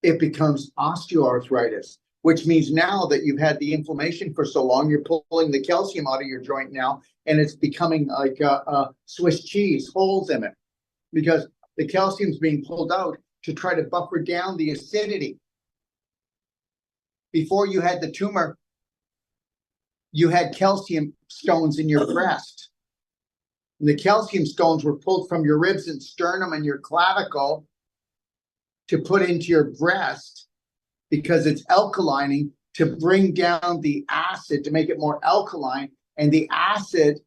It becomes osteoarthritis, which means now that you've had the inflammation for so long, you're pulling the calcium out of your joint now, and it's becoming like a Swiss cheese, holes in it, because the calcium's being pulled out to try to buffer down the acidity. Before you had the tumor, you had calcium stones in your breast. And the calcium stones were pulled from your ribs and sternum and your clavicle to put into your breast because it's alkalining to bring down the acid, to make it more alkaline. And the acid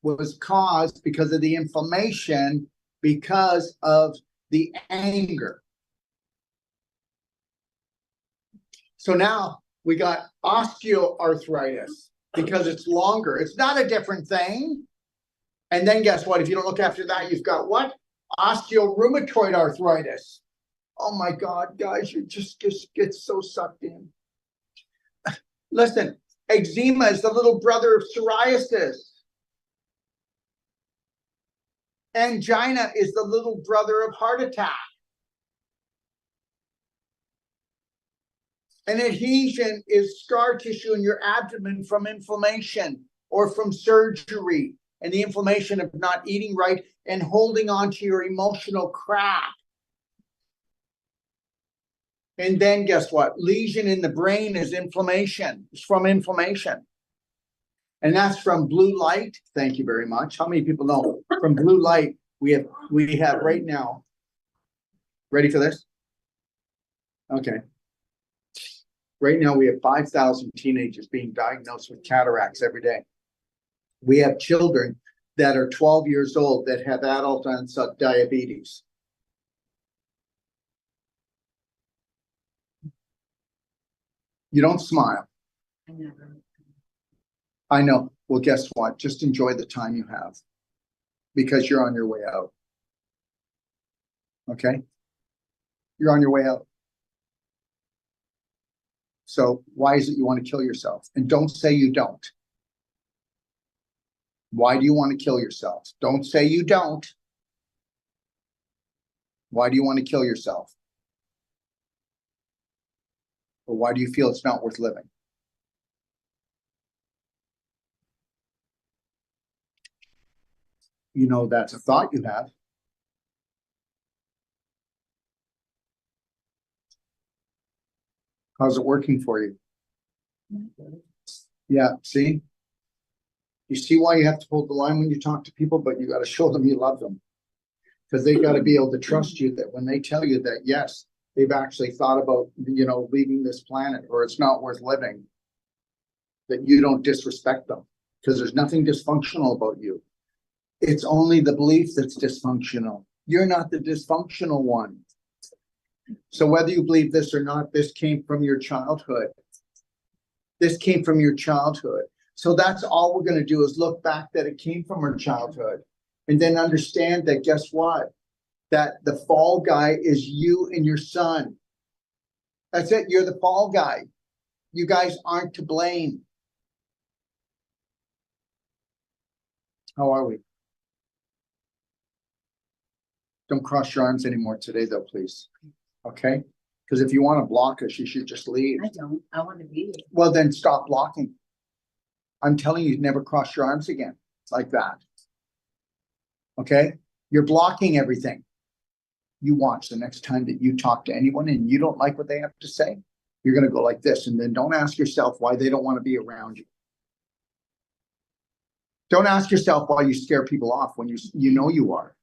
was caused because of the inflammation, because of the anger. So now we got osteoarthritis because it's longer. It's not a different thing. And then guess what? If you don't look after that, you've got what? Osteorheumatoid arthritis. Oh my God, guys, you just get so sucked in. Listen, eczema is the little brother of psoriasis. Angina is the little brother of heart attack. An adhesion is scar tissue in your abdomen from inflammation or from surgery and the inflammation of not eating right and holding on to your emotional crap. And then guess what? Lesion in the brain is inflammation. It's from inflammation. And that's from blue light. Thank you very much. How many people know from blue light we have right now? Ready for this? Okay. Right now, we have 5,000 teenagers being diagnosed with cataracts every day. We have children that are 12 years old that have adult onset diabetes. You don't smile. I never. I know. Well, guess what? Just enjoy the time you have because you're on your way out. Okay? You're on your way out. So why is it you want to kill yourself? And don't say you don't. Why do you want to kill yourself? Don't say you don't. Why do you want to kill yourself? Or why do you feel it's not worth living? You know, that's a thought you have. How's it working for you? Yeah, see? You see why you have to hold the line when you talk to people, but you gotta show them you love them. Cause they gotta be able to trust you that when they tell you that, yes, they've actually thought about, leaving this planet or it's not worth living. That you don't disrespect them, because there's nothing dysfunctional about you. It's only the belief that's dysfunctional. You're not the dysfunctional one. So whether you believe this or not, this came from your childhood. This came from your childhood. So that's all we're going to do is look back that it came from our childhood. And then understand that, guess what? That the fall guy is you and your son. That's it. You're the fall guy. You guys aren't to blame. How are we? Don't cross your arms anymore today, though, please. Okay? Because if you want to block us, you should just leave. I don't, I want to be here. Well, then stop blocking. I'm telling you, never cross your arms again like that. Okay? You're blocking everything. You watch the next time that you talk to anyone and you don't like what they have to say, you're going to go like this. And then don't ask yourself why they don't want to be around you. Don't ask yourself why you scare people off when you know you are.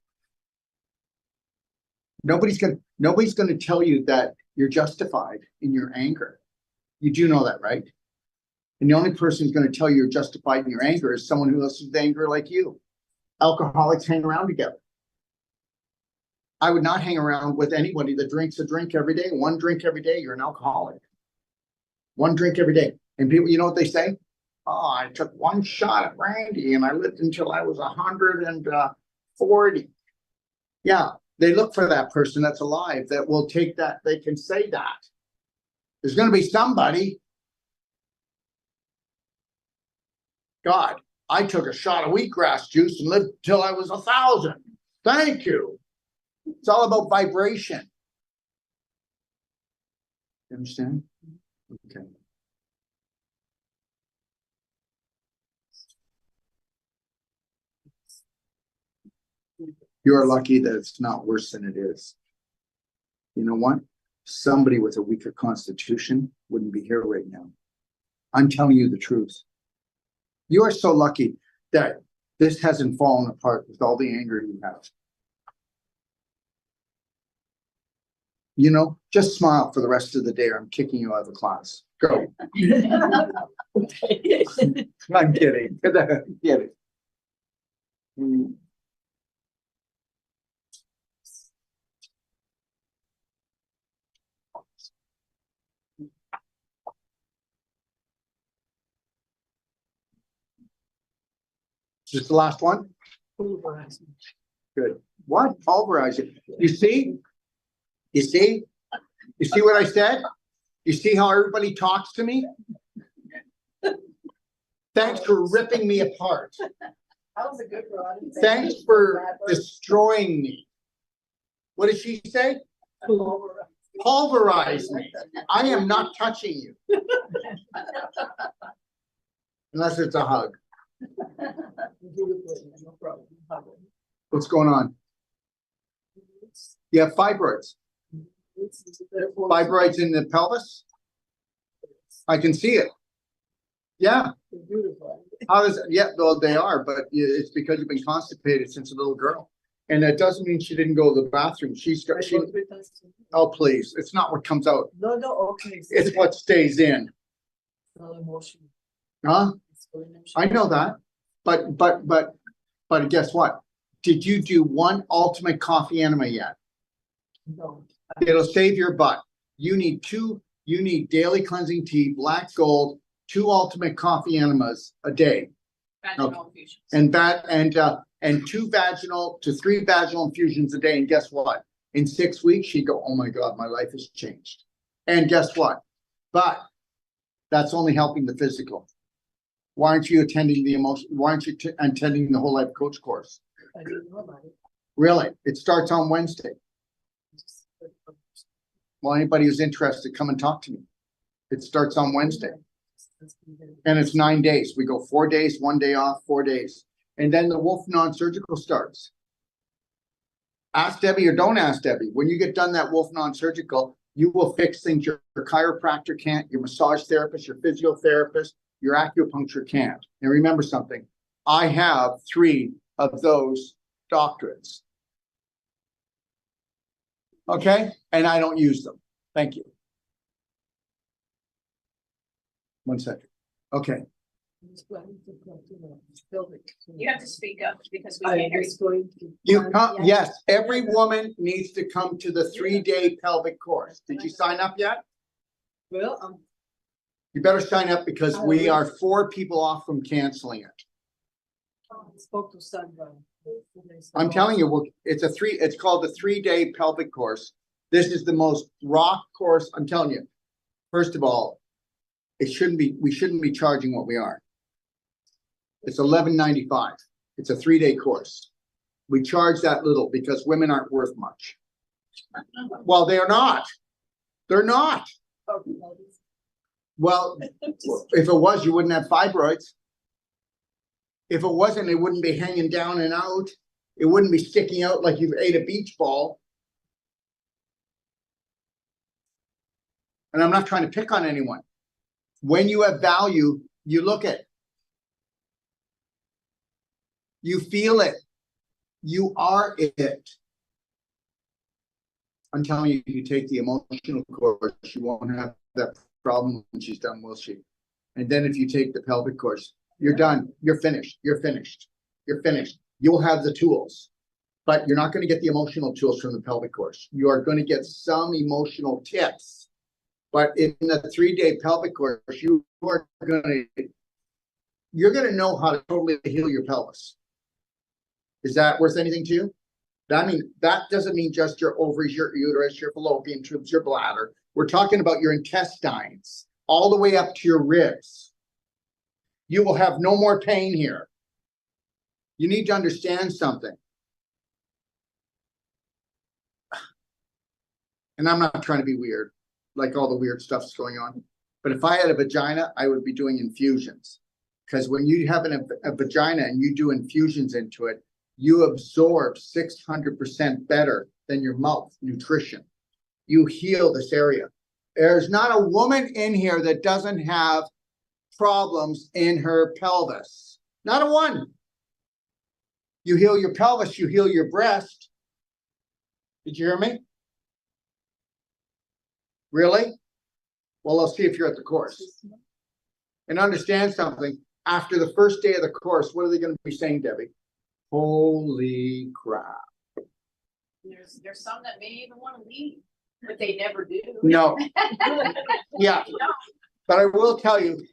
Nobody's gonna tell you that you're justified in your anger. You do know that, right? And the only person who's going to tell you you're justified in your anger is someone who listens to anger like you. Alcoholics hang around together. I would not hang around with anybody that drinks a drink every day. One drink every day, you're an alcoholic. One drink every day. And people, you know what they say? Oh, I took one shot at brandy and I lived until I was 140. Yeah, they look for that person that's alive that will take that. They can say that. There's going to be somebody. God, I took a shot of wheatgrass juice and lived till I was 1,000. Thank you. It's all about vibration. You understand? Okay. You're lucky that it's not worse than it is. You know what? Somebody with a weaker constitution wouldn't be here right now. I'm telling you the truth. You are so lucky that this hasn't fallen apart with all the anger you have. You know, just smile for the rest of the day or I'm kicking you out of the class. Go. I'm kidding. I'm kidding. Just the last one? Good. What? Pulverize it. You see? You see? You see what I said? You see how everybody talks to me? Thanks for ripping me apart. That was a good one. Thanks for destroying me. What did she say? Pulverize me. I am not touching you. Unless it's a hug. No problem. What's going on? You have fibroids. Fibroids in the pelvis? I can see it. Yeah. How does it? Yeah, well, they are, but it's because you've been constipated since a little girl. And that doesn't mean she didn't go to the bathroom. Oh, please. It's not what comes out. No, okay. It's what stays in. Emotion. Huh? I know that. But guess what? Did you do one ultimate coffee enema yet? No. It'll save your butt. You need daily cleansing tea, black gold, 2 ultimate coffee enemas a day. Vaginal infusions. And 2 vaginal to 3 vaginal infusions a day. And guess what? In 6 weeks, she'd go, oh my God, my life has changed. And guess what? But that's only helping the physical. Why aren't you attending the emotion? Why aren't you attending the whole life coach course? I didn't know about it. Really? It starts on Wednesday. Well, anybody who's interested, come and talk to me. It starts on Wednesday. And it's 9 days. We go 4 days, 1 day off, 4 days. And then the Wolf non-surgical starts. Ask Debbie or don't ask Debbie. When you get done that Wolf non-surgical, you will fix things your chiropractor can't, your massage therapist, your physiotherapist, your acupuncture can't. And remember something, I have 3 of those doctorates. Okay, and I don't use them. Thank you. 1 second. Okay, You have to speak up because we I can't hear you. was going to. you come, yes, every woman needs to come to the 3-day pelvic course. Did you sign up yet? Well, You better sign up because we are 4 people off from canceling it. spoke to Sandra. I'm telling you, it's called the 3-day pelvic course. This is the most rock course, I'm telling you. First of all, we shouldn't be charging what we are. It's $11.95. It's a 3-day course. We charge that little because women aren't worth much. Well, they're not. They're not. Well, if it was, you wouldn't have fibroids. If it wasn't, it wouldn't be hanging down and out. It wouldn't be sticking out like you've ate a beach ball. And I'm not trying to pick on anyone. When you have value, you look at it. You feel it. You are it. I'm telling you, if you take the emotional course, you won't have that problem when she's done, will she? And then if you take the pelvic course, you're done. You're finished. You're finished. You're finished. You'll have the tools, but you're not going to get the emotional tools from the pelvic course. You are going to get some emotional tips, but in the 3-day pelvic course, you're going to know how to totally heal your pelvis. Is that worth anything to you? That doesn't mean just your ovaries, your uterus, your fallopian tubes, your bladder. We're talking about your intestines, all the way up to your ribs. You will have no more pain here. You need to understand something. And I'm not trying to be weird, like all the weird stuff's going on. But if I had a vagina, I would be doing infusions. Because when you have a vagina and you do infusions into it, you absorb 600% better than your mouth nutrition. You heal this area. There's not a woman in here that doesn't have problems in her pelvis. Not a one. You heal your pelvis, you heal your breast. Did you hear me? Really? Well, I'll see if you're at the course. And understand something. After the first day of the course, what are they going to be saying, Debbie? Holy crap. There's some that may even want to leave, but they never do. No. Yeah. But I will tell you,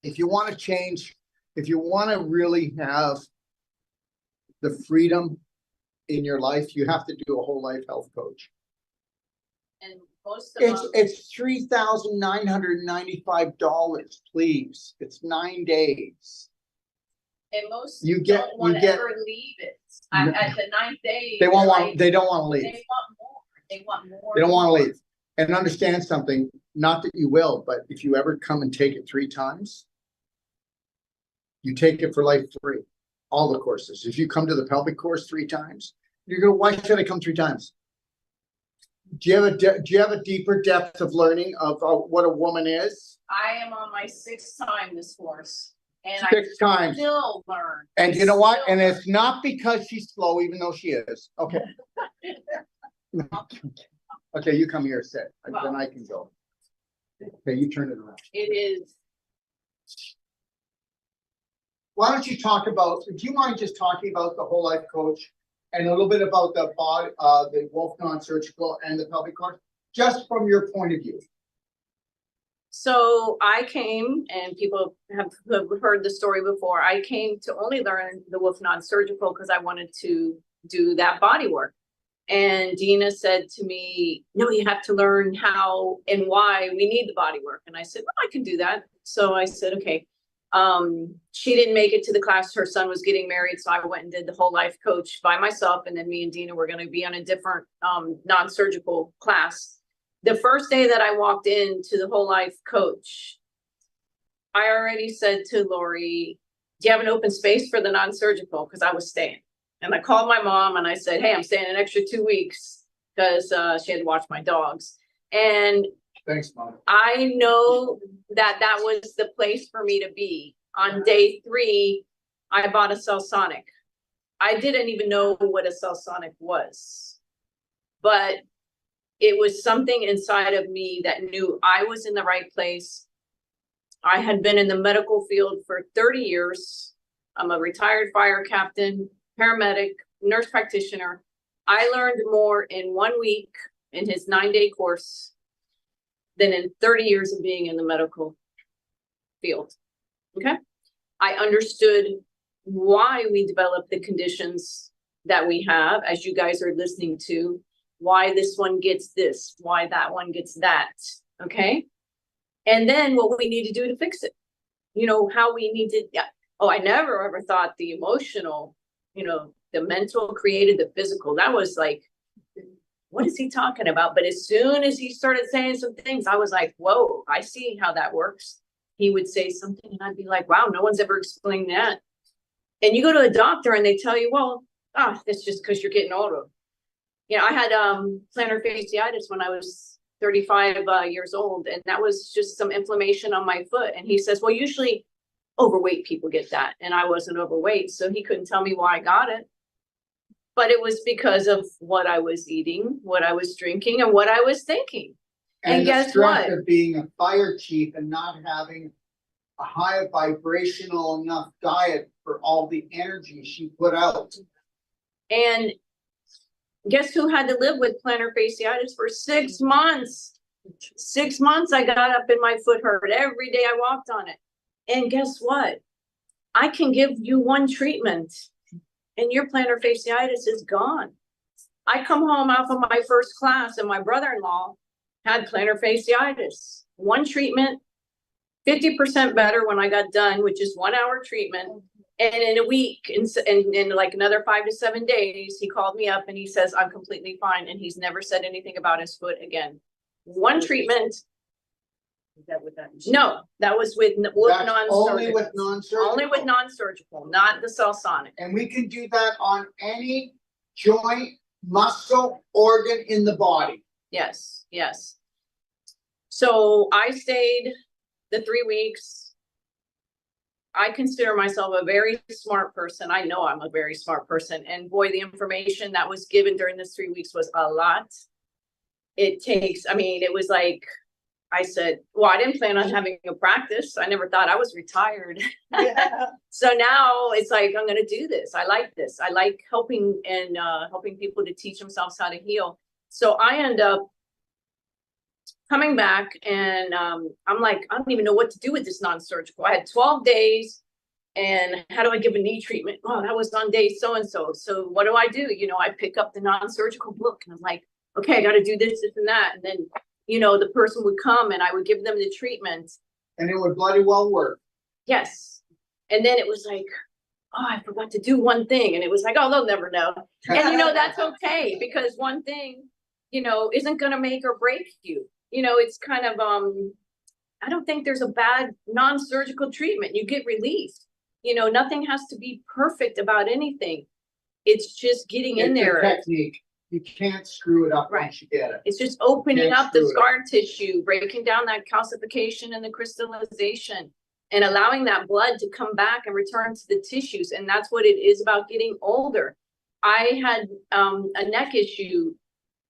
if you want to change, if you want to really have the freedom in your life, you have to do a whole life health coach. And most of them, It's $3,995, please. It's 9 days. and most You get- don't want you to get- ever leave it. At the 9th day. They won't they're want, like, they don't want to They leave. want more. They want more. They don't want to leave. And understand something, not that you will, but if you ever come and take it 3 times, you take it for life free. All the courses. If you come to the pelvic course 3 times, you go, why should I come 3 times? Do you have a deeper depth of learning of what a woman is? I am on my 6th time this course, and 6 I times. still learn. And I you know what? still And learn. it's not because she's slow, even though she is. Okay. Okay, you come here, sit. Then I can go. Okay, you turn it around. It is. Why don't you talk about, do you mind just talking about the whole life coach and a little bit about the body, the Wolf non-surgical and the pelvic course, just from your point of view? So I came, and people have heard the story before. I came to only learn the Wolf non-surgical because I wanted to do that body work. And Dina said to me, no, you have to learn how and why we need the body work. And I said, well, I can do that. So I said, okay. She didn't make it to the class. Her son was getting married. So I went and did the whole life coach by myself. And then me and Dina were going to be on a different non-surgical class. The first day that I walked into the whole life coach, I already said to Lori, do you have an open space for the non-surgical? Because I was staying. And I called my mom and I said, hey, I'm staying an extra 2 weeks because she had to watch my dogs. And Thanks, Mom. I know that that was the place for me to be. On day 3, I bought a Cellsonic. I didn't even know what a Cellsonic was, but it was something inside of me that knew I was in the right place. I had been in the medical field for 30 years. I'm a retired fire captain, paramedic, nurse practitioner. I learned more in 1 week in his 9-day course than in 30 years of being in the medical field. Okay. I understood why we developed the conditions that we have, as you guys are listening to, why this one gets this, why that one gets that. Okay. And then what we need to do to fix it. You know, how we need to, yeah. Oh, I never ever thought the emotional, you know, the mental created the physical. That was like, what is he talking about? But as soon as he started saying some things, I was like, whoa, I see how that works. He would say something and I'd be like, wow, no one's ever explained that. And you go to a doctor and they tell you, well, that's just because you're getting older. You know, I had plantar fasciitis when I was 35 years old, and that was just some inflammation on my foot. And he says, well, usually overweight people get that. And I wasn't overweight, so he couldn't tell me why I got it. But it was because of what I was eating, what I was drinking, and what I was thinking. And the guess stress what? of being a fire chief and not having a high vibrational enough diet for all the energy she put out. And guess who had to live with plantar fasciitis for 6 months? 6 months I got up and my foot hurt every day I walked on it. And guess what? I can give you one treatment and your plantar fasciitis is gone. I come home off of my first class and my brother-in-law had plantar fasciitis. One treatment, 50% better when I got done, which is 1 hour treatment. And in a week, in like another 5 to 7 days, he called me up and he says, I'm completely fine. And he's never said anything about his foot again. One treatment. Is that with that? No, that was with That's non-surgical. only with non-surgical. Only with non-surgical, not the Cellsonic. And we can do that on any joint, muscle, organ in the body. Yes, yes. So I stayed the 3 weeks. I consider myself a very smart person. I know I'm a very smart person. And boy, the information that was given during this 3 weeks was a lot. It takes, I mean, it was like, I said, well, I didn't plan on having a practice. I never thought I was retired. Yeah. So now it's like, I'm going to do this. I like this. I like helping and helping people to teach themselves how to heal. So I end up coming back and I'm like, I don't even know what to do with this non-surgical. I had 12 days and how do I give a knee treatment? Oh, that was on day so-and-so. So what do? You know, I pick up the non-surgical book and I'm like, okay, I got to do this, this and that. And then, you know, the person would come and I would give them the treatment. And it would bloody well work. Yes. And then it was like, oh, I forgot to do one thing. And it was like, oh, they'll never know. And you know, that's okay because one thing, you know, isn't going to make or break you. You know, it's kind of, I don't think there's a bad non-surgical treatment. You get relief. You know, nothing has to be perfect about anything. It's just getting in there. It's a technique. You can't screw it up Right. once you get it. It's just opening Can't up the screw it scar tissue, breaking down that calcification and the crystallization, and allowing that blood to come back and return to the tissues. And that's what it is about getting older. I had a neck issue.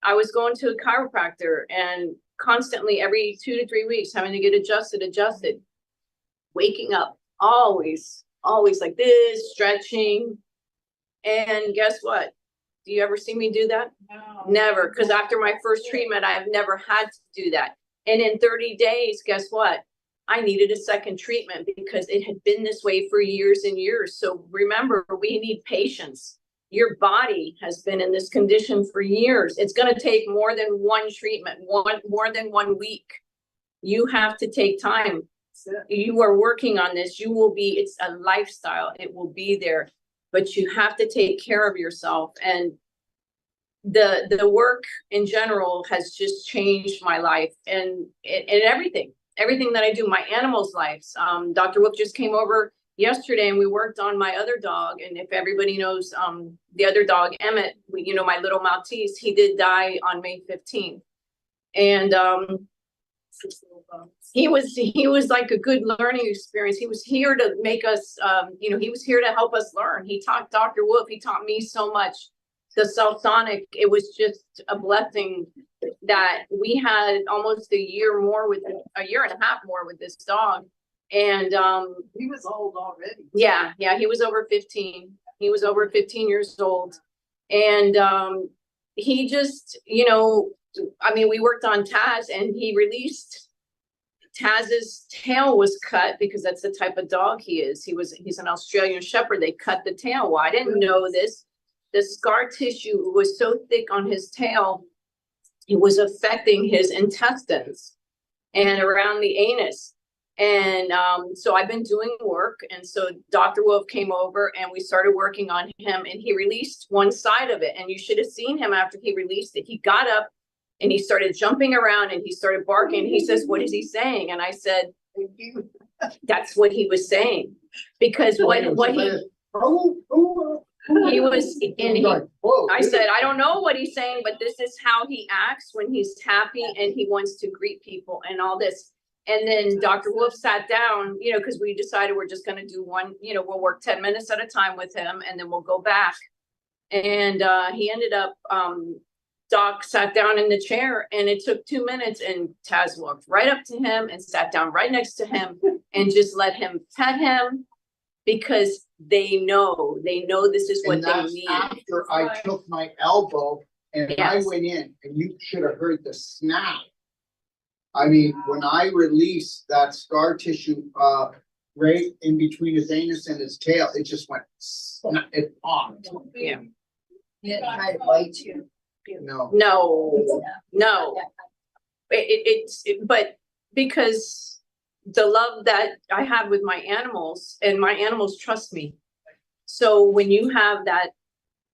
I was going to a chiropractor and constantly every 2 to 3 weeks having to get adjusted, waking up always like this, stretching. And guess what? Do you ever see me do that? No. Never, because after my first treatment, I've never had to do that. And in 30 days, guess what? I needed a second treatment because it had been this way for years and years. So remember, we need patience. Your body has been in this condition for years. It's going to take more than one treatment, more than 1 week. You have to take time. You are working on this. You will be, it's a lifestyle. It will be there, but you have to take care of yourself. And the work in general has just changed my life and everything that I do, my animals' lives. Dr. Wolf just came over yesterday and we worked on my other dog. And if everybody knows, the other dog, Emmett, you know, my little Maltese, he did die on May 15th. And he was like a good learning experience. He was here to make us, he was here to help us learn. He taught Dr. Wolf, he taught me so much. The Sonic, it was just a blessing that we had almost a year and a half more with this dog. And He was old already. yeah, he was over 15. He was over 15 years old. And he just, we worked on Taz, and he released Taz's tail was cut because that's the type of dog he is. He's an Australian Shepherd. They cut the tail. Well, I didn't know this. The scar tissue was so thick on his tail, it was affecting his intestines and around the anus. And so I've been doing work. And so Dr. Wolf came over and we started working on him, and he released one side of it. And you should have seen him after he released it. He got up and he started jumping around and he started barking. He says, "What is he saying?" And I said, that's what he was saying. Because what he was, and I said, I don't know what he's saying, but this is how he acts when he's happy and he wants to greet people and all this. And then Dr. Wolf sat down, because we decided we're just going to do one, we'll work 10 minutes at a time with him and then we'll go back. And he ended up, Doc sat down in the chair, and it took 2 minutes, and Taz walked right up to him and sat down right next to him and just let him pet him, because they know this is what And they that's need. after I took my elbow and I Yes. went in, and you should have heard the snap. I mean, when I released that scar tissue, right in between his anus and his tail, it just went, it popped. Yeah. He didn't try to bite you. No. No. But because the love that I have with my animals, and my animals trust me. So when you have that,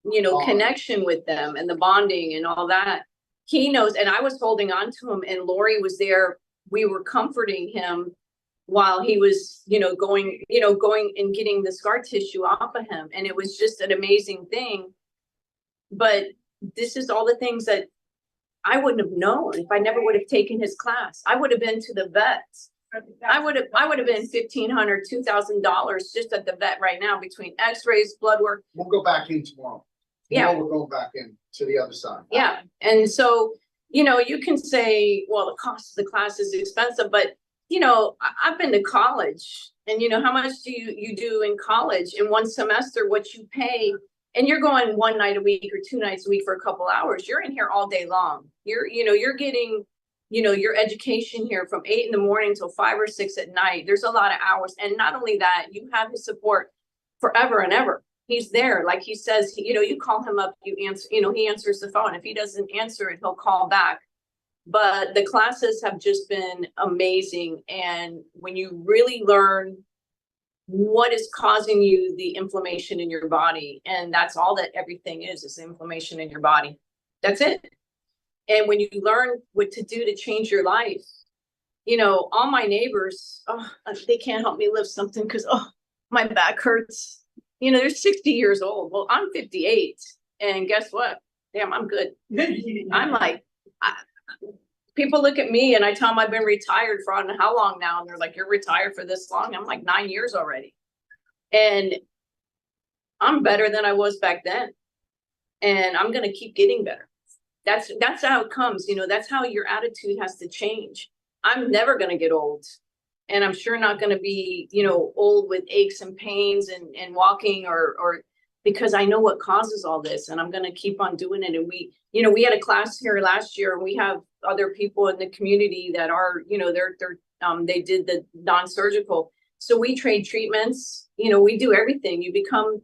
Bond. connection with them and the bonding and all that, he knows. And I was holding on to him, and Lori was there. We were comforting him while he was, going and getting the scar tissue off of him. And it was just an amazing thing. But this is all the things that I wouldn't have known if I never would have taken his class. I would have been to the vet. I would have been $1,500, $2,000 just at the vet right now, between x-rays, blood work. We'll go back in tomorrow. Yeah. Tomorrow we're going back in to the other side. Yeah. And so, you can say, well, the cost of the class is expensive, but I've been to college, and how much do you do in college in one semester, what you pay, and you're going one night a week or 2 nights a week for a couple hours. You're in here all day long. You're getting, your education here from 8 in the morning till 5 or 6 at night. There's a lot of hours. And not only that, you have his support forever and ever. He's there. Like he says, you call him up, you answer, he answers the phone. If he doesn't answer it, he'll call back. But the classes have just been amazing. And when you really learn what is causing you the inflammation in your body, and that's all that everything is inflammation in your body. That's it. And when you learn what to do to change your life, all my neighbors, they can't help me lift something because, my back hurts. They're 60 years old. Well, I'm 58. And guess what? Damn, I'm good. I'm like, people look at me and I tell them I've been retired for I don't know how long now. And they're like, "You're retired for this long?" I'm like, 9 years already. And I'm better than I was back then. And I'm going to keep getting better. That's how it comes. That's how your attitude has to change. I'm never going to get old. And I'm sure not going to be, old with aches and pains and walking or because I know what causes all this, and I'm going to keep on doing it. And we had a class here last year, and we have other people in the community that are, they did the non-surgical. So we trade treatments, we do everything. You become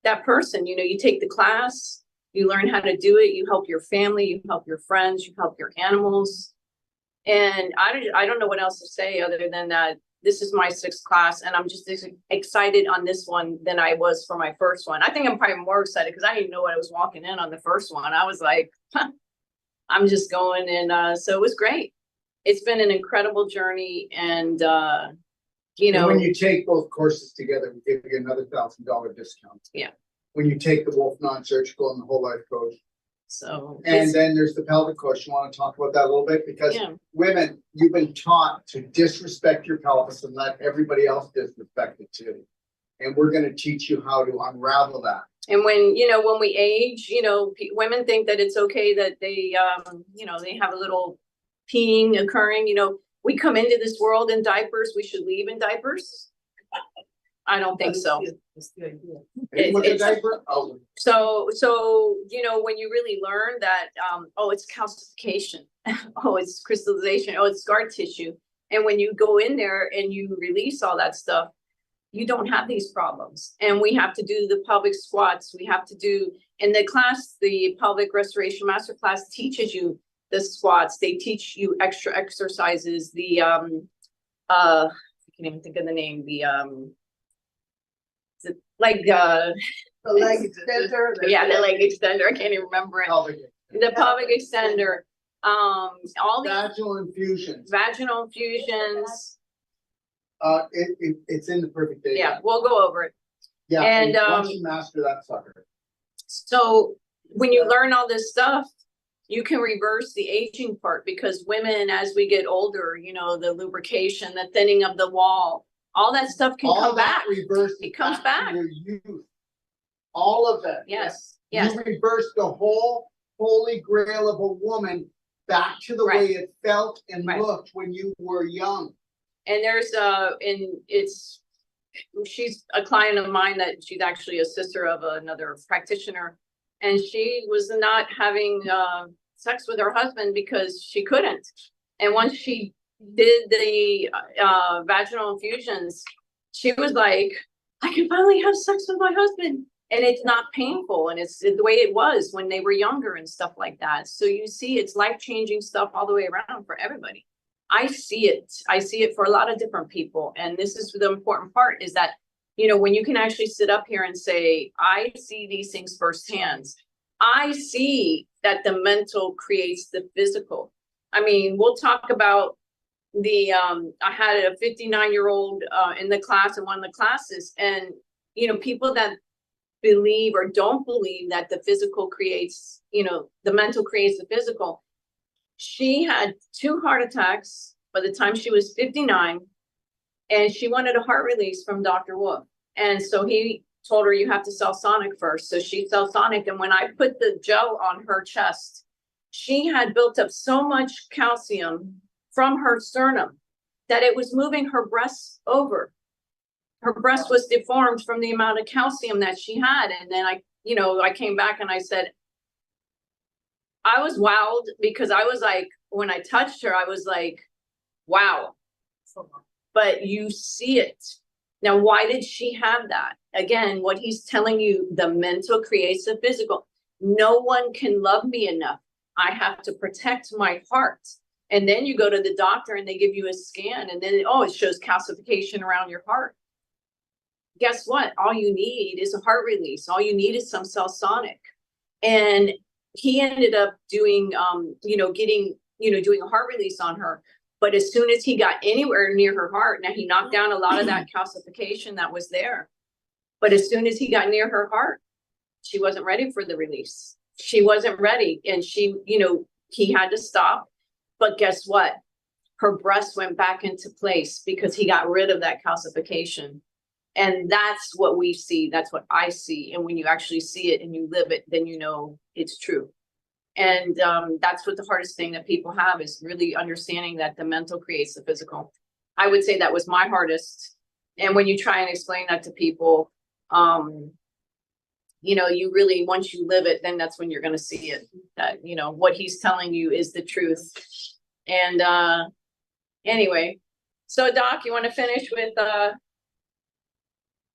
that person, you take the class, you learn how to do it. You help your family, you help your friends, you help your animals. And I don't know what else to say other than that. This is my 6th class, and I'm just excited on this one than I was for my first one. I think I'm probably more excited because I didn't even know what I was walking in on the first one. I was like, I'm just going. And so it was great. It's been an incredible journey. And, And when you take both courses together, we give you another $1,000 discount. Yeah. When you take the Wolf non-surgical and the whole life coach, So. And it's- then there's the pelvic push. You want to talk about that a little bit? Because Yeah. women, you've been taught to disrespect your pelvis and let everybody else disrespect it too. And we're gonna teach you how to unravel that. And when, you know, when we age, you know, women think that it's okay that they, you know, they have a little peeing occurring, you know, we come into this world in diapers, we should leave in diapers. I don't think so. That's the idea. It was a it's- diaper? Oh, So, you know, when you really learn that, oh, it's calcification, oh, it's crystallization, oh, it's scar tissue. And when you go in there and you release all that stuff, you don't have these problems. And we have to do the pelvic squats. We have to do, in the class, the pelvic restoration master class teaches you the squats. They teach you extra exercises, I can't even think of the name, the leg, The leg extender. yeah, the leg extender. I can't even remember it. pelvic. The pelvic extender, all the Vaginal infusions. vaginal infusions. It's in the perfect day. Yeah, we'll go over it. Yeah, and, once you master that sucker. So when you learn all this stuff, you can reverse the aging part, because women, as we get older, you know, the lubrication, the thinning of the wall, all that stuff can All come that back. reverses It comes to back. Your youth. All of it. Yes, yes, You reverse the whole holy grail of a woman back to the Right. way it felt and Right. looked when you were young. and there's she's a client of mine that she's actually a sister of another practitioner, and she was not having sex with her husband because she couldn't. And once she did the vaginal infusions, she was like, I can finally have sex with my husband. And it's not painful, and it's the way it was when they were younger and stuff like that. So you see, it's life-changing stuff all the way around for everybody. I see it for a lot of different people. And this is the important part, is that, you know, when you can actually sit up here and say, I see these things firsthand. I see that the mental creates the physical. I mean, we'll talk about I had a 59-year-old in the class, in one of the classes, and, you know, people that believe or don't believe that the physical creates, you know, the mental creates the physical. She had 2 heart attacks by the time she was 59, and she wanted a heart release from Dr. Wolf. And so he told her, you have to sell Sonic first. So she sell Sonic. And when I put the gel on her chest, she had built up so much calcium from her sternum that it was moving her breasts over. Her breast was deformed from the amount of calcium that she had. And then I came back and I said, I was wowed, because I was like, when I touched her, I was like, wow. But you see it. Now, why did she have that? Again, what he's telling you, the mental creates the physical. No one can love me enough. I have to protect my heart. And then you go to the doctor and they give you a scan, and then, oh, it shows calcification around your heart. Guess what? All you need is a heart release. All you need is some Sonic. And he ended up doing, doing a heart release on her. But as soon as he got anywhere near her heart, now he knocked down a lot of that calcification that was there. But as soon as he got near her heart, she wasn't ready for the release. She wasn't ready. And he had to stop. But guess what? Her breast went back into place because he got rid of that calcification. And that's what we see. That's what I see. And when you actually see it and you live it, then you know it's true. And that's what the hardest thing that people have, is really understanding that the mental creates the physical. I would say that was my hardest. And when you try and explain that to people, you really, once you live it, then that's when you're going to see it, that, what he's telling you is the truth. And anyway, so Doc, you want to finish with,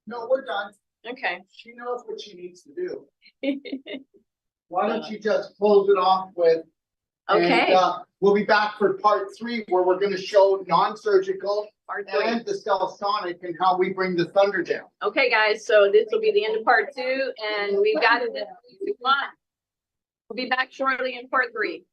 No, we're done. okay. She knows what she needs to do. Why don't you just close it off with? Okay. And, we'll be back for part 3, where we're gonna show non-surgical Part 3. and the Sonic and how we bring the thunder down. Okay, guys, so this will be the end of part 2, and we've got it. We'll be back shortly in part 3.